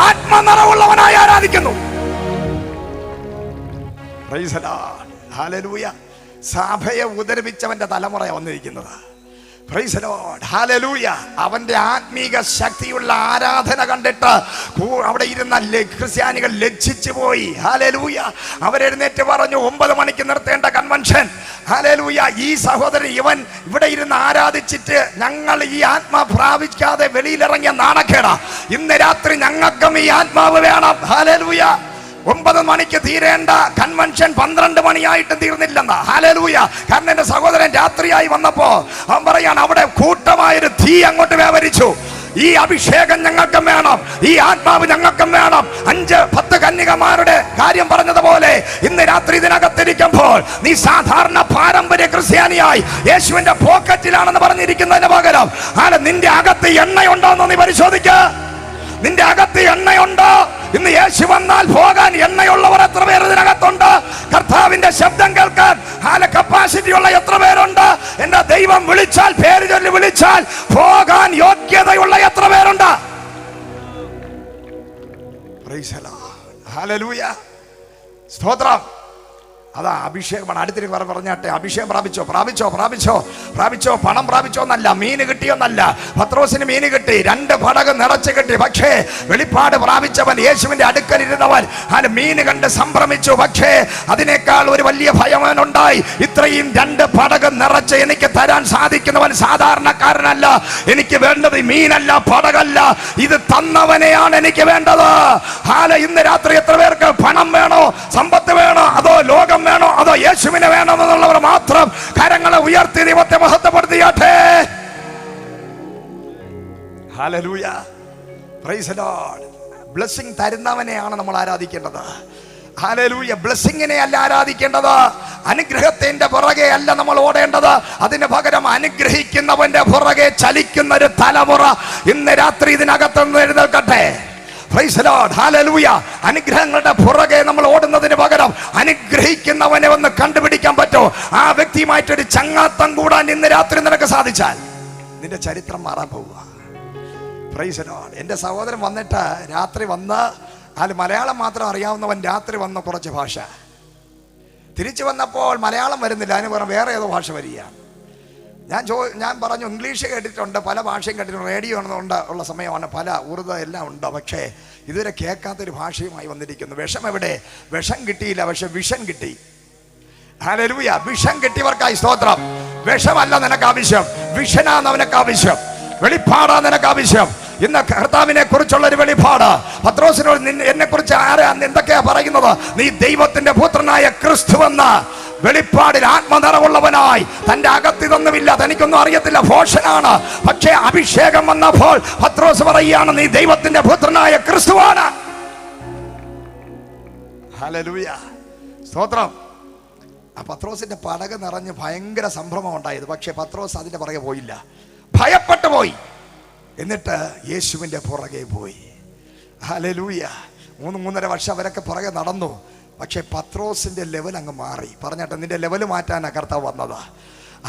ആത്മനിറവുള്ളവനായി ആരാധിക്കുന്നു. Price the Lord. ഹല്ലേലൂയ. സഭയെ ഉപദ്രവിച്ചവന്റെ തലമുറ വന്നിരിക്കുന്നത്. Price the Lord. ഹല്ലേലൂയ. അവന്റെ ആത്മീക ശക്തിയുള്ള ആരാധന കണ്ടിട്ട് അവിടെ ഇരുന്ന ക്രിസ്ത്യാനികൾ ലജ്ജിച്ചു പോയി. ഹല്ലേലൂയ. അവരെഴുന്നേറ്റ് പറഞ്ഞു, 9 മണിക്ക് നിർത്തേണ്ട കൺവെൻഷൻ. ഹല്ലേലൂയ. ഈ സഹോദരൻ ഇവൻ ഇവിടെ ഇരുന്ന് ആരാധിച്ചിട്ട് ഞങ്ങൾ ഈ ആത്മാവ് പ്രാപിക്കാതെ വെളിയിലിറങ്ങിയ നാണക്കേടാ. ഇന്ന് രാത്രി ഞങ്ങൾക്കും ഈ ആത്മാവ് വേണം. ഹല്ലേലൂയ. 9 മണിക്ക് തീരേണ്ട കൺവെൻഷൻ 12 മണിയായിട്ട് തീർന്നില്ലെന്നാ. ഹല്ലേലൂയ. കാരണം എന്റെ സഹോദരൻ രാത്രിയായി വന്നപ്പോ അവൻ പറയാണ്, അവിടെ കൂട്ടമായൊരു തീ അങ്ങോട്ട് വ്യാപരിച്ചു. ഈ അഭിഷേകം ഞങ്ങൾക്കും വേണം, ഈ ആത്മാവ് ഞങ്ങൾക്കും വേണം. 5-10 കന്യകമാരുടെ കാര്യം പറഞ്ഞതുപോലെ ഇന്ന് രാത്രി ഇതിനകത്തിരിക്കുമ്പോൾ നീ സാധാരണ പാരമ്പര്യ ക്രിസ്ത്യാനിയായി യേശുവിന്റെ പോക്കറ്റിലാണെന്ന് പറഞ്ഞിരിക്കുന്നതിന് പകരം നിന്റെ അകത്ത് എണ്ണയുണ്ടോ എന്ന് നീ പരിശോധിക്ക. നിന്റെ അകത്ത് എണ്ണയുണ്ടോ? ഇന്ന് യേശു വന്നാൽ പോകാൻ എണ്ണയുള്ളവർ എത്ര പേർ ഇതിനകത്തുണ്ട്? കർത്താവിന്റെ ശബ്ദം കേൾക്കാൻ കപ്പാസിറ്റി ഉള്ള എത്ര പേരുണ്ട്? എന്റെ ദൈവം വിളിച്ചാൽ, പേര് ചൊല്ലി വിളിച്ചാൽ പോകാൻ യോഗ്യതയുള്ള എത്ര പേരുണ്ട്? Price the Lord. ഹല്ലേലൂയ. സ്തോത്രം. അതാ അഭിഷേകമാണ്. അടുത്തിരി പറഞ്ഞാട്ടെ, അഭിഷേകം പ്രാപിച്ചോ പ്രാപിച്ചോ പ്രാപിച്ചോ പ്രാപിച്ചോ. പണം പ്രാപിച്ചോ എന്നല്ല, മീന് കിട്ടിയൊന്നല്ല. പത്രോസിന് മീന് കിട്ടി, 2 പടകം നിറച്ച് കിട്ടി. പക്ഷേ വെളിപ്പാട് പ്രാപിച്ചവൻ, യേശുവിന്റെ അടുക്കൽ ഇരുന്നവൻ മീന് കണ്ട് സംഭ്രമിച്ചു. പക്ഷേ അതിനേക്കാൾ ഒരു വലിയ ഭയമനുണ്ടായി. ഇത്രയും 2 പടകം നിറച്ച് എനിക്ക് തരാൻ സാധിക്കുന്നവൻ സാധാരണക്കാരനല്ല. എനിക്ക് വേണ്ടത് മീനല്ല, പടകല്ല, ഇത് തന്നവനെയാണ് എനിക്ക് വേണ്ടത്. ഇന്ന് രാത്രി എത്ര പേർക്ക് പണം വേണോ, സമ്പത്ത് വേണോ, അതോ ലോകം വേണോ, അതോ യേശുവിനെ വേണമെന്നുള്ളവർ മാത്രം കരങ്ങളെ ഉയർത്തി ദൈവത്തെ മഹത്വപ്പെടുത്തിയാട്ടെ. Hallelujah, praise the Lord. Blessing തരുന്നവനെയാണ് നമ്മൾ ആരാധിക്കേണ്ടത്. ഹല്ലേലൂയ, ബ്ലെസ്സിങ്ങിനെ അല്ല ആരാധിക്കേണ്ടത്. അനുഗ്രഹത്തിന്റെ പുറകെ അല്ല നമ്മൾ ഓടേണ്ടത്. അതിന് പകരം അനുഗ്രഹിക്കുന്നവന്റെ പുറകെ ചലിക്കുന്ന ഒരു തലമുറ ഇന്ന് രാത്രി ഇതിനകത്ത് നിന്ന് എഴുന്നേൽക്കട്ടെ. Praise the Lord, hallelujah. അനുഗ്രഹങ്ങളുടെ പുറകെ നമ്മൾ ഓടുന്നതിന് പകരം അനുഗ്രഹിക്കുന്നവനെ ഒന്ന് കണ്ടുപിടിക്കാൻ പറ്റുമോ? ആ വ്യക്തിയുമായിട്ടൊരു ചങ്ങാത്തം കൂടാൻ ഇന്ന് രാത്രി നിനക്ക് സാധിച്ചാൽ നിന്റെ ചരിത്രം മാറാൻ പോവുക. Price the Lord. എൻ്റെ സഹോദരൻ വന്നിട്ട് രാത്രി വന്ന് മലയാളം മാത്രം അറിയാവുന്നവൻ രാത്രി വന്ന കുറച്ച് ഭാഷ തിരിച്ചു വന്നപ്പോൾ മലയാളം വരുന്നില്ല, അതിന് പുറം വേറെ ഏതോ ഭാഷ വരികയാണ്. ഞാൻ പറഞ്ഞു ഇംഗ്ലീഷ് കേട്ടിട്ടുണ്ട്, പല ഭാഷയും കേട്ടിട്ടുണ്ട്, റേഡിയോ ഉള്ള സമയമാണ്, പല ഉറുദു എല്ലാം ഉണ്ട്. പക്ഷേ ഇതുവരെ കേൾക്കാത്തൊരു ഭാഷയുമായി വന്നിരിക്കുന്നു. വിഷം എവിടെ? വിഷം കിട്ടിയില്ല, പക്ഷെ വിഷൻ കിട്ടി. ഹല്ലേലൂയ, വിഷം കിട്ടിയവർക്കായി സ്തോത്രം. വിഷമല്ല നിനക്ക് ആവശ്യം, വിഷനാണ് അവനക്ക് ആവശ്യം, വെളിപ്പാടാ നിനക്ക് ആവശ്യം. ഇന്ന് കർത്താവിനെ കുറിച്ചുള്ള ഒരു വെളിപ്പാട്. പത്രോസിനോട് എന്നെ കുറിച്ച് ആരാ എന്തൊക്കെയാ പറയുന്നത്? നീ ദൈവത്തിന്റെ പുത്രനായ ക്രിസ്തുവെന്ന വെളിപ്പാടിൽ ആത്മനിറവുള്ളവനായി. തന്റെ അകത്തിതൊന്നുമില്ല, തനിക്കൊന്നും അറിയത്തില്ല, ഭോഷനാണ്. പക്ഷേ അഭിഷേകം വന്നപ്പോൾ പത്രോസ് പറയുകയാണ്, നീ ദൈവത്തിന്റെ പുത്രനായ ക്രിസ്തുവാണ്. ഹല്ലേലൂയ, സ്തോത്രം. ആ പത്രോസിന്റെ പടക് നിറഞ്ഞ് ഭയങ്കര സംഭ്രമം ഉണ്ടായത്. പക്ഷെ പത്രോസ് അതിന്റെ പുറകെ പോയില്ല, ഭയപ്പെട്ടു പോയി. എന്നിട്ട് യേശുവിന്റെ പുറകെ പോയി. ഹല്ലേലൂയ. 3.5 വർഷം അവരൊക്കെ പുറകെ നടന്നു. പക്ഷെ പത്രോസിന്റെ ലെവൽ അങ്ങ് മാറി. പറഞ്ഞാട്ടെ, നിന്റെ ലെവൽ മാറ്റാനാ കർത്താവ് വന്നത്.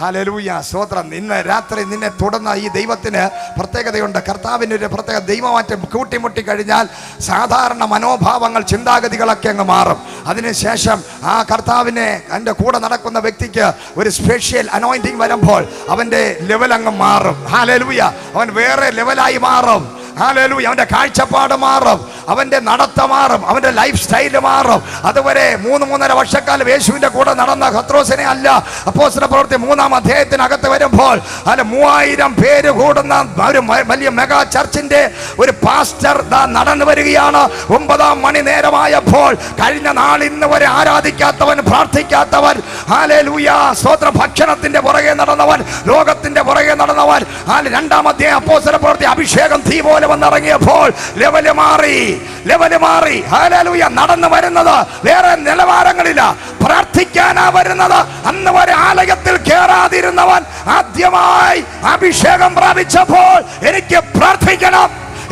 ഹല്ലേലൂയ, സ്തോത്രം. ഇന്ന് രാത്രി നിന്നെ തുടർന്ന ഈ ദൈവത്തിന് പ്രത്യേകതയുണ്ട്. കർത്താവിൻ്റെ ഒരു പ്രത്യേക ദൈവമാറ്റം കൂട്ടിമുട്ടി കഴിഞ്ഞാൽ സാധാരണ മനോഭാവങ്ങൾ, ചിന്താഗതികളൊക്കെ അങ്ങ് മാറും. അതിനുശേഷം ആ കർത്താവിനെ എൻ്റെ കൂടെ നടക്കുന്ന വ്യക്തിക്ക് ഒരു സ്പെഷ്യൽ അനോയിന്റിങ് വരുമ്പോൾ അവൻ്റെ ലെവൽ അങ്ങ് മാറും. ഹല്ലേലൂയ, അവൻ വേറെ ലെവലായി മാറും. ഹല്ലേലൂയ, അവന്റെ കാഴ്ചപ്പാട് മാറും, അവന്റെ നടത്ത മാറും, അവന്റെ ലൈഫ് സ്റ്റൈല് മാറും. അതുവരെ 3.5 വർഷക്കാലം യേശുവിന്റെ കൂടെ നടന്ന പത്രോസിനെ അല്ല അപ്പോസ്തല പ്രവൃത്തി 3-ാം അധ്യായത്തിനകത്ത് വരുമ്പോൾ 3000 പേര് കൂടുന്ന ഒരു വലിയ മെഗാ ചർച്ചിന്റെ ഒരു പാസ്റ്റർ നടന്നു വരികയാണ്. 9-ാം മണി നേരമായപ്പോൾ കഴിഞ്ഞ നാൾ ഇന്ന് വരെ ആരാധിക്കാത്തവൻ, പ്രാർത്ഥിക്കാത്തവൻ, ഹല്ലേലൂയ, സ്തോത്ര, ഭക്ഷണത്തിന്റെ പുറകെ നടന്നവൻ, ലോകത്തിന്റെ പുറകെ നടന്നവൻ, 2-ാം അധ്യായം അപ്പോസ്തല പ്രവൃത്തി അഭിഷേകം തീ പോലെ വന്നിറങ്ങിയപ്പോൾ ലെവല് മാറി. ഹല്ലേലൂയ, നടന്നു വരുന്നത് വേറെ നിലവാരങ്ങളില്ല, പ്രാർത്ഥിക്കാനാ വരുന്നത്. അന്ന് വരെ ആലയത്തിൽ കേറാതിരുന്നവൻ ആദ്യമായി അഭിഷേകം പ്രാപിച്ചപ്പോൾ എനിക്ക് പ്രാർത്ഥിക്കണം,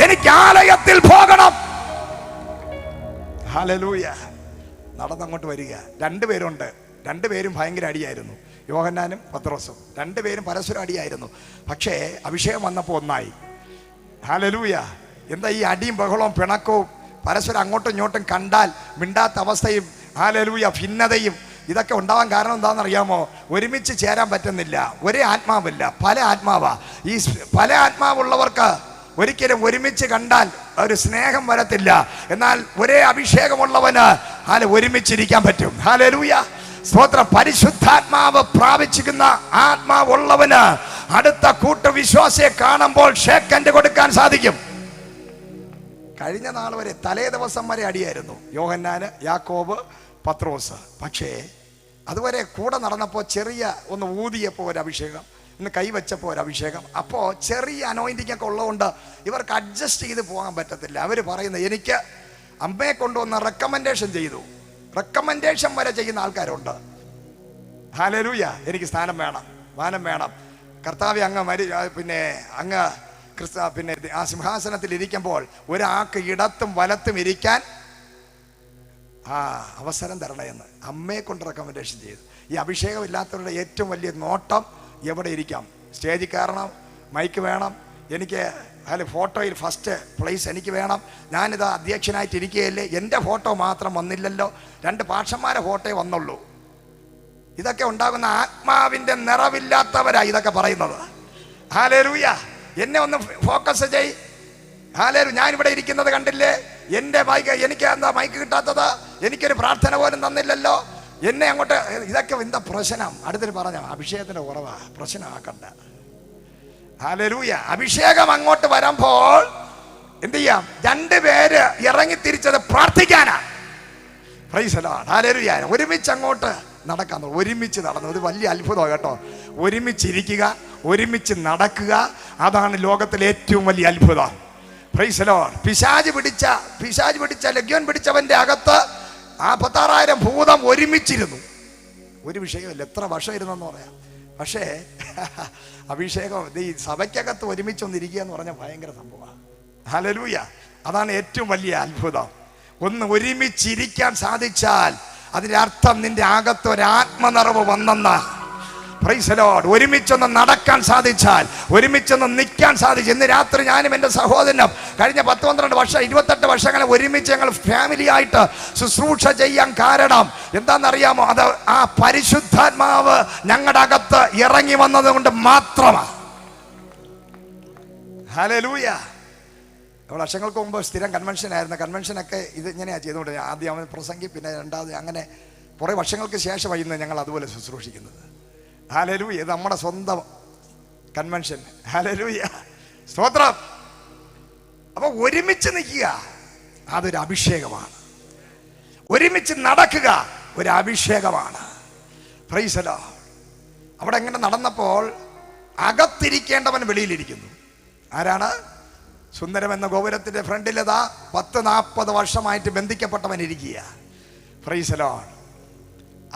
എനിക്ക് ആലയത്തിൽ പോകണം. ഹല്ലേലൂയ, നടന്നങ്ങോട്ട് വരിക. 2 പേരുണ്ട്, 2 പേരും ഭയങ്കര അടിയായിരുന്നു. യോഹന്നാനും പത്രോസും 2 പേരും പരസ്പരം അടിയായിരുന്നു. പക്ഷേ അഭിഷേകം വന്നപ്പോൾ ഒന്നായി. ഹല്ലേലൂയ. എന്താ ഈ അടിയും ബഹളവും പിണക്കവും പരസ്പരം അങ്ങോട്ടും ഇങ്ങോട്ടും കണ്ടാൽ മിണ്ടാത്ത അവസ്ഥയും, ഹല്ലേലൂയ, ഭിന്നതയും ഇതൊക്കെ ഉണ്ടാവാൻ കാരണം എന്താണെന്നറിയാമോ? ഒരുമിച്ച് ചേരാൻ പറ്റുന്നില്ല, ഒരേ ആത്മാവില്ല, പല ആത്മാവാ. ഈ പല ആത്മാവുള്ളവർക്ക് ഒരിക്കലും ഒരുമിച്ച് കണ്ടാൽ ഒരു സ്നേഹം വരത്തില്ല. എന്നാൽ ഒരേ അഭിഷേകമുള്ളവന് ഒരുമിച്ചിരിക്കാൻ പറ്റും. ഹല്ലേലൂയ, സ്തോത്രം. പരിശുദ്ധാത്മാവ് പ്രാപിച്ചിരിക്കുന്ന ആത്മാവുള്ളവന് അടുത്ത കൂട്ടുവിശ്വാസിയെ കാണുമ്പോൾ ഷേക്കൻഡ് കൊടുക്കാൻ സാധിക്കും. കഴിഞ്ഞ നാൾ വരെ, തലേ ദിവസം വരെ അടിയായിരുന്നു യോഹന്നാന്, യാക്കോബ്, പത്രോസ്. പക്ഷേ അതുവരെ കൂടെ നടന്നപ്പോൾ ചെറിയ ഒന്ന് ഊതിയപ്പോൾ ഒരു അഭിഷേകം, ഇന്ന് കൈവച്ചപ്പോൾ ഒരു അഭിഷേകം. അപ്പോൾ ചെറിയ അനോയിന്റിങ് ഒക്കെ ഉള്ളതുകൊണ്ട് ഇവർക്ക് അഡ്ജസ്റ്റ് ചെയ്ത് പോകാൻ പറ്റത്തില്ല. അവർ പറയുന്നത്, എനിക്ക് അമ്മയെ കൊണ്ടുവന്ന് റെക്കമെൻഡേഷൻ ചെയ്തു, റെക്കമെൻഡേഷൻ വരെ ചെയ്യുന്ന ആൾക്കാരുണ്ട്. ഹല്ലേലൂയ, എനിക്ക് സ്ഥാനം വേണം, മാനം വേണം, കർത്താവെ അങ്ങ് അങ്ങ് ആ സിംഹാസനത്തിൽ ഇരിക്കുമ്പോൾ ഒരാൾക്ക് ഇടത്തും വലത്തും ഇരിക്കാൻ അവസരം തരണയെന്ന് അമ്മയെ കൊണ്ട് റെക്കമെൻഡേഷൻ ചെയ്തു. ഈ അഭിഷേകം ഇല്ലാത്തവരുടെ ഏറ്റവും വലിയ നോട്ടം എവിടെ ഇരിക്കാം? സ്റ്റേജിൽ കയറണം, മൈക്ക് വേണം, എനിക്ക് ഫോട്ടോയിൽ ഫസ്റ്റ് പ്ലേസ് എനിക്ക് വേണം, ഞാനിത് അധ്യക്ഷനായിട്ട് ഇരിക്കുകയല്ലേ, എൻ്റെ ഫോട്ടോ മാത്രം വന്നില്ലല്ലോ, 2 പാഷന്മാരെ ഫോട്ടോയെ വന്നുള്ളൂ. ഇതൊക്കെ ഉണ്ടാകുന്ന ആത്മാവിൻ്റെ നിറവില്ലാത്തവരാ ഇതൊക്കെ പറയുന്നത്. ഹല്ലേലൂയ, എന്നെ ഒന്ന് ഫോക്കസ് ചെയ്. ഹല്ലേലൂയ, ഞാനിവിടെ ഇരിക്കുന്നത് കണ്ടില്ലേ, എൻ്റെ മൈക്ക്, എനിക്ക് എന്താ മൈക്ക് കിട്ടാത്തത്, എനിക്കൊരു പ്രാർത്ഥന പോലും തന്നില്ലല്ലോ, എന്നെ അങ്ങോട്ട്, ഇതൊക്കെ എന്താ പ്രശ്നം? അടുത്തൊരു പറഞ്ഞ അഭിഷേകത്തിന്റെ കുറവാ, പ്രശ്നമാക്കണ്ട. ഹല്ലേലൂയ, അഭിഷേകം അങ്ങോട്ട് വരുമ്പോൾ എന്ത് ചെയ്യാം? 2 പേര് ഇറങ്ങി തിരിച്ചത് പ്രാർത്ഥിക്കാനാ. Praise the Lord. ഹല്ലേലൂയ, ഒരുമിച്ച് അങ്ങോട്ട് നടക്കാൻ തുടങ്ങി. ഒരുമിച്ച് നടന്നു. അത് വലിയ അത്ഭുതമാണ് കേട്ടോ. ഒരുമിച്ചിരിക്കുക, ഒരുമിച്ച് നടക്കുക, അതാണ് ലോകത്തിലെ ഏറ്റവും വലിയ അത്ഭുതം. Price the Lord. പിശാച് പിടിച്ച ലഗ്യോൻ പിടിച്ചവന്റെ അകത്ത് 46,000 ഭൂതം ഒരുമിച്ചിരുന്നു. ഒരു വിഷയമില്ല, എത്ര വർഷം ഇരുന്നെന്ന് പറയാം. പക്ഷേ അഭിഷേകം ഈ സഭയ്ക്കകത്ത് ഒരുമിച്ചൊന്നിരിക്കുക എന്ന് പറഞ്ഞാൽ ഭയങ്കര സംഭവമാണ്. ഹല്ലേലൂയ. അതാണ് ഏറ്റവും വലിയ അത്ഭുതം. ഒന്ന് ഒരുമിച്ചിരിക്കാൻ സാധിച്ചാൽ അതിന്റെ അർത്ഥം നിന്റെ അകത്ത് ഒരു ആത്മനിറവ് വന്നെന്ന്. Price the Lord. ഒരുമിച്ചൊന്ന് നടക്കാൻ സാധിച്ചാൽ, ഒരുമിച്ചൊന്ന് നിൽക്കാൻ സാധിച്ചു. ഇന്ന് രാത്രി ഞാനും എൻ്റെ സഹോദരനും കഴിഞ്ഞ 10-12 വർഷം 28 വർഷങ്ങളെ ഒരുമിച്ച് ഞങ്ങൾ ഫാമിലി ആയിട്ട് ശുശ്രൂഷ ചെയ്യാൻ കാരണം എന്താണെന്നറിയാമോ? അത് ആ പരിശുദ്ധാത്മാവ് ഞങ്ങളുടെ അകത്ത് ഇറങ്ങി വന്നത് കൊണ്ട് മാത്രമാണ്. ഹല്ലേലൂയ. വർഷങ്ങൾക്ക് മുമ്പ് സ്ഥിരം കൺവെൻഷനായിരുന്നു. കൺവെൻഷനൊക്കെ ഇത് ഇങ്ങനെയാണ് ചെയ്തുകൊണ്ട് ആദ്യം അവൻ പ്രസംഗി, പിന്നെ രണ്ടാമത്, അങ്ങനെ കുറേ വർഷങ്ങൾക്ക് ശേഷമായി ഇന്ന് ഞങ്ങൾ അതുപോലെ ശുശ്രൂഷിക്കുന്നത്. ഹല്ലേലൂയ. ഇത് നമ്മുടെ സ്വന്തം കൺവെൻഷൻ. ഹല്ലേലൂയ. സ്തോത്രം. അപ്പൊ ഒരുമിച്ച് നിൽക്കുക അതൊരു അഭിഷേകമാണ്. ഒരുമിച്ച് നടക്കുക ഒരു അഭിഷേകമാണ്. Price the Lord. അവിടെ എങ്ങനെ നടന്നപ്പോൾ അകത്തിരിക്കേണ്ടവൻ വെളിയിലിരിക്കുന്നു. ആരാണ്? സുന്ദരം എന്ന ഗോപുരത്തിന്റെ ഫ്രണ്ടിലതാ 10-40 വർഷമായിട്ട് ബന്ധിക്കപ്പെട്ടവൻ ഇരിക്കുക. Price the Lord.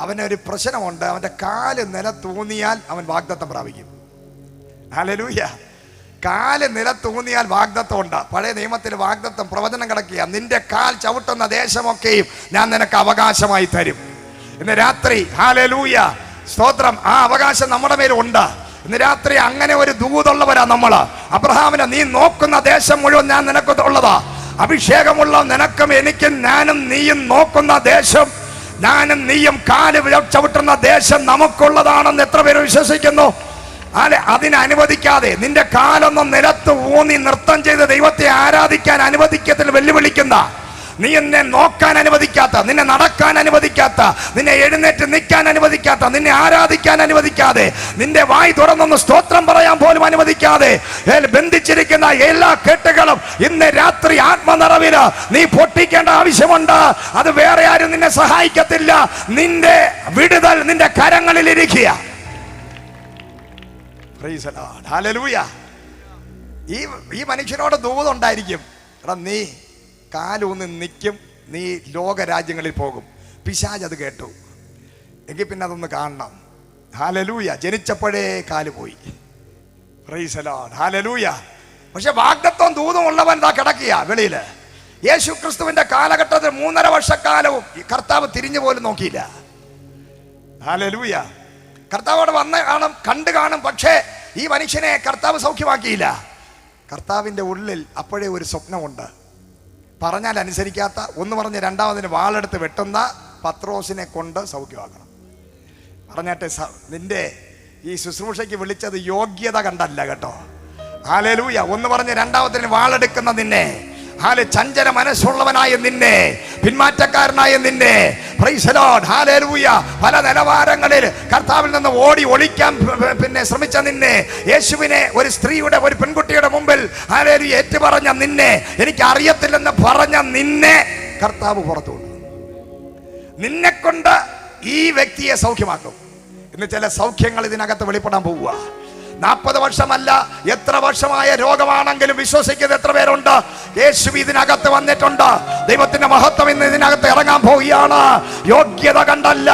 അവനൊരു പ്രശ്നമുണ്ട്. അവന്റെ കാല് നിലത്തൂന്നിയാൽ അവൻ വാഗ്ദത്തം പ്രാപിക്കും. ഹല്ലേലൂയ. കാല് നിലത്തൂന്നിയാൽ വാഗ്ദത്തം ഉണ്ട്. പഴയ നിയമത്തിൽ വാഗ്ദത്തം പ്രവചനം കിടക്കുക. നിന്റെ കാൽ ചവിട്ടുന്ന ദേശമൊക്കെയും ഞാൻ നിനക്ക് അവകാശമായി തരും. ഇന്ന് രാത്രി ഹല്ലേലൂയ സ്തോത്രം, ആ അവകാശം നമ്മുടെ മേലുണ്ട്. ഇന്ന് രാത്രി അങ്ങനെ ഒരു ദൂതുള്ളവരാ നമ്മള്. അബ്രഹാമിനെ നീ നോക്കുന്ന ദേശം മുഴുവൻ ഞാൻ നിനക്ക് ഉള്ളതാ. അഭിഷേകമുള്ള നിനക്കും എനിക്കും ഞാനും നീയും നോക്കുന്ന ദേശം, ഞാനും നീയും കാല് ചവിട്ടുന്ന ദേശം നമുക്കുള്ളതാണെന്ന് എത്ര പേര് വിശ്വസിക്കുന്നു? അതിനനുവദിക്കാതെ നിന്റെ കാലൊന്നും നിലത്ത് ഊന്നി നൃത്തം ചെയ്ത് ദൈവത്തെ ആരാധിക്കാൻ അനുവദിക്കത്തിൽ വെല്ലുവിളിക്കുന്ന, നീ എന്നെ നോക്കാൻ അനുവദിക്കാത്ത, നിന്നെ നടക്കാൻ അനുവദിക്കാത്ത, നിന്നെ എഴുന്നേറ്റ് നിൽക്കാൻ അനുവദിക്കാത്ത, നിന്നെ ആരാധിക്കാൻ അനുവദിക്കാതെ, നിന്റെ വായി തുറന്നൊന്ന് സ്തോത്രം പറയാൻ പോലും അനുവദിക്കാതെ ബന്ധിച്ചിരിക്കുന്ന എല്ലാ കെട്ടുകളും ഇന്ന് രാത്രി ആത്മനിറവില് നീ പൊട്ടിക്കേണ്ട ആവശ്യമുണ്ട്. അത് വേറെ ആരും നിന്നെ സഹായിക്കത്തില്ല. നിന്റെ വിടുതൽ നിന്റെ കരങ്ങളിൽ ഇരിക്കുക. Price the Lord. ഹല്ലേലൂയ. ഈ മനുഷ്യനോട് ദൂതുണ്ടായിരിക്കും. എടാ, നീ കാലൂന്ന് നിൽക്കും, നീ ലോകരാജ്യങ്ങളിൽ പോകും. പിശാച് അത് കേട്ടു. എങ്കിൽ പിന്നെ അതൊന്ന് കാണണം. ഹല്ലേലൂയ. ജനിച്ചപ്പോഴേ കാല് പോയി. Price the Lord. ഹല്ലേലൂയ. പക്ഷെ വാഗ്ദത്തം ദൂതും ഉള്ളവൻ ദാ കിടക്കുക വെളിയില്. യേശു ക്രിസ്തുവിന്റെ കാലഘട്ടത്തിൽ 3.5 വർഷക്കാലവും കർത്താവ് തിരിഞ്ഞു പോലും നോക്കിയില്ല. ഹല്ലേലൂയ. കർത്താവോട് വന്ന് കാണും, കണ്ടു കാണും. പക്ഷേ ഈ മനുഷ്യനെ കർത്താവ് സൗഖ്യമാക്കിയില്ല. കർത്താവിന്റെ ഉള്ളിൽ അപ്പോഴേ ഒരു സ്വപ്നമുണ്ട്. പറഞ്ഞാൽ അനുസരിക്കാത്ത, ഒന്ന് പറഞ്ഞ് രണ്ടാമതിന് വാളെടുത്ത് വെട്ടുന്ന പത്രോസിനെ കൊണ്ട് സൗഖ്യമാക്കണം. പറഞ്ഞാട്ടെ, നിന്റെ ഈ ശുശ്രൂഷയ്ക്ക് വിളിച്ചത് യോഗ്യത കണ്ടല്ല കേട്ടോ. ഹല്ലേലൂയ. ഒന്ന് പറഞ്ഞ് രണ്ടാമത്തിന് വാളെടുക്കുന്ന നിന്നെ, ചഞ്ചല മനസ്സുള്ളവനായ നിന്നെ, പിന്മാറ്റക്കാരനായ നിന്നെ, പ്രൈസ് ദി ലോർഡ്, ഹല്ലേലൂയ, പല നിലവാരങ്ങളിൽ കർത്താവിൽ നിന്ന് ഓടി ഒളിക്കാൻ പിന്നെ ശ്രമിച്ച നിന്നെ, യേശുവിനെ ഒരു സ്ത്രീയുടെ, ഒരു പെൺകുട്ടിയുടെ മുമ്പിൽ ഹല്ലേലൂയ ഏറ്റുപറഞ്ഞ നിന്നെ, എനിക്ക് അറിയത്തില്ലെന്ന് പറഞ്ഞ നിന്നെ കർത്താവ് പുറത്തു കൊണ്ടു. നിന്നെ കൊണ്ട് ഈ വ്യക്തിയെ സൗഖ്യമാക്കും. ഇന്ന് ചില സൗഖ്യങ്ങൾ ഇതിനകത്ത് വെളിപ്പെടാൻ പോവുക. 40 വർഷമല്ല, എത്ര വർഷമായ രോഗമാണെങ്കിലും വിശ്വസിക്കുന്ന എത്ര പേരുണ്ട്? യേശു ഇതിനകത്ത് വന്നിട്ടുണ്ട്. ദൈവത്തിന്റെ മഹത്വം ഇന്ന് ഇതിനകത്ത് ഇറങ്ങാൻ പോവുകയാണ്. യോഗ്യത കണ്ടല്ല,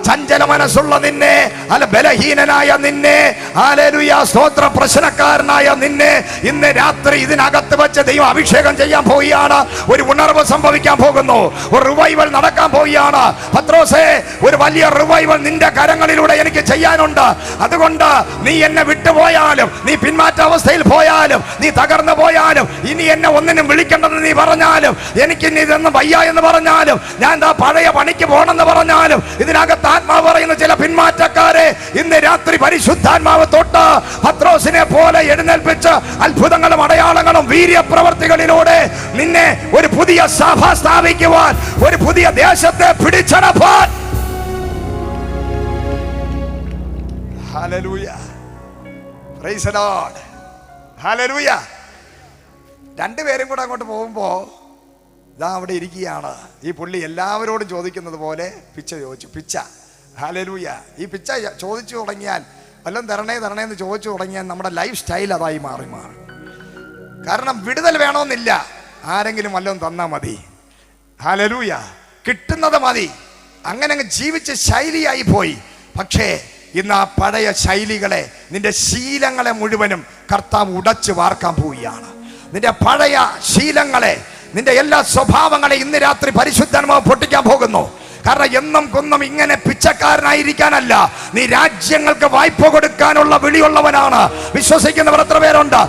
ചഞ്ചല മനസ്സുള്ള നിന്നെ, അല്ല ബലഹീനനായ നിന്നെ, ഹല്ലേലൂയ സ്തോത്ര, പ്രശ്നക്കാരനായ നിന്നെ ഇന്ന് രാത്രി ഇതിനകത്ത് വെച്ച് ദൈവം അഭിഷേകം ചെയ്യാൻ പോവുകയാണ്. ഒരു ഉണർവ് സംഭവിക്കാൻ പോകുന്നു. ഒരു റിവൈവൽ നടക്കാൻ പോവുകയാണ്. പത്രോസേ, ഒരു വലിയ റിവൈവൽ നിന്റെ കരങ്ങളിലൂടെ എനിക്ക് ചെയ്യാനുണ്ട്. അതുകൊണ്ട് നീ എന്നെ വിട്ടുപോയാലും, നീ പിന്മാറ്റ അവസ്ഥയിൽ പോയാലും, നീ തകർന്നു പോയാലും, ഇനി എന്നെ ഒന്നിനും വിളിക്കണ്ടെന്ന് നീ പറഞ്ഞാലും, എനിക്ക് ഇനി ഇതൊന്നും വയ്യ എന്ന് പറഞ്ഞാലും, ഞാൻ എന്താ പഴയ പണിക്ക് പോകണമെന്ന് പറഞ്ഞാലും, ഇതിനകത്ത് ആത്മാവ് പറയുന്ന ചില പിന്മാറ്റക്കാരെ ഇന്ന് രാത്രി പരിശുദ്ധാത്മാവ് തൊട്ട് പത്രോസിനെ പോലെ എഴുന്നേൽപ്പിച്ച് അത്ഭുതങ്ങളും അടയാളങ്ങളും വീര്യപ്രവർത്തികളിലൂടെ നിന്നെ ഒരു പുതിയ സഭ സ്ഥാപിക്കുവാൻ, ഒരു പുതിയ ദേശത്തെ പിടിച്ചടപ്പാൻ. Hallelujah. Praise the Lord. Hallelujah. രണ്ടുപേരും കൂടെ അങ്ങോട്ട് പോകുമ്പോ ഇതാ അവിടെ ഇരിക്കുകയാണ് ഈ പുള്ളി. എല്ലാവരോടും ചോദിക്കുന്നത് പോലെ പിച്ച ചോദിച്ചു. പിച്ച ഹല്ലേലൂയ. ഈ പിച്ച ചോദിച്ചു തുടങ്ങിയാൽ, വല്ലതും തരണേന്ന് ചോദിച്ചു തുടങ്ങിയാൽ നമ്മുടെ ലൈഫ് സ്റ്റൈൽ അതായി മാറി. കാരണം വിടുതൽ വേണമെന്നില്ല, ആരെങ്കിലും വല്ലതും തന്നാൽ മതി. ഹല്ലേലൂയ. കിട്ടുന്നത് മതി, അങ്ങനെ അങ്ങ് ജീവിച്ച ശൈലിയായി പോയി. പക്ഷേ ഇന്ന് ആ പഴയ ശൈലികളെ, നിന്റെ ശീലങ്ങളെ മുഴുവനും കർത്താവ് ഉടച്ചു വാർക്കാൻ പോവുകയാണ്. നിന്റെ പഴയ ശീലങ്ങളെ, നിന്റെ എല്ലാ സ്വഭാവങ്ങളെ ഇന്ന് രാത്രി പരിശുദ്ധാത്മാവ് പൊട്ടിക്കാൻ പോകുന്നു. കാരണം എന്നും കൊന്നും ഇങ്ങനെ പിച്ചക്കാരനായിരിക്കാനല്ല, നീ രാജ്യങ്ങൾക്ക് വായ്പ കൊടുക്കാനുള്ള വിളിയുള്ളവനാണ്. വിശ്വസിക്കുന്നവർ എത്ര പേരുണ്ട്?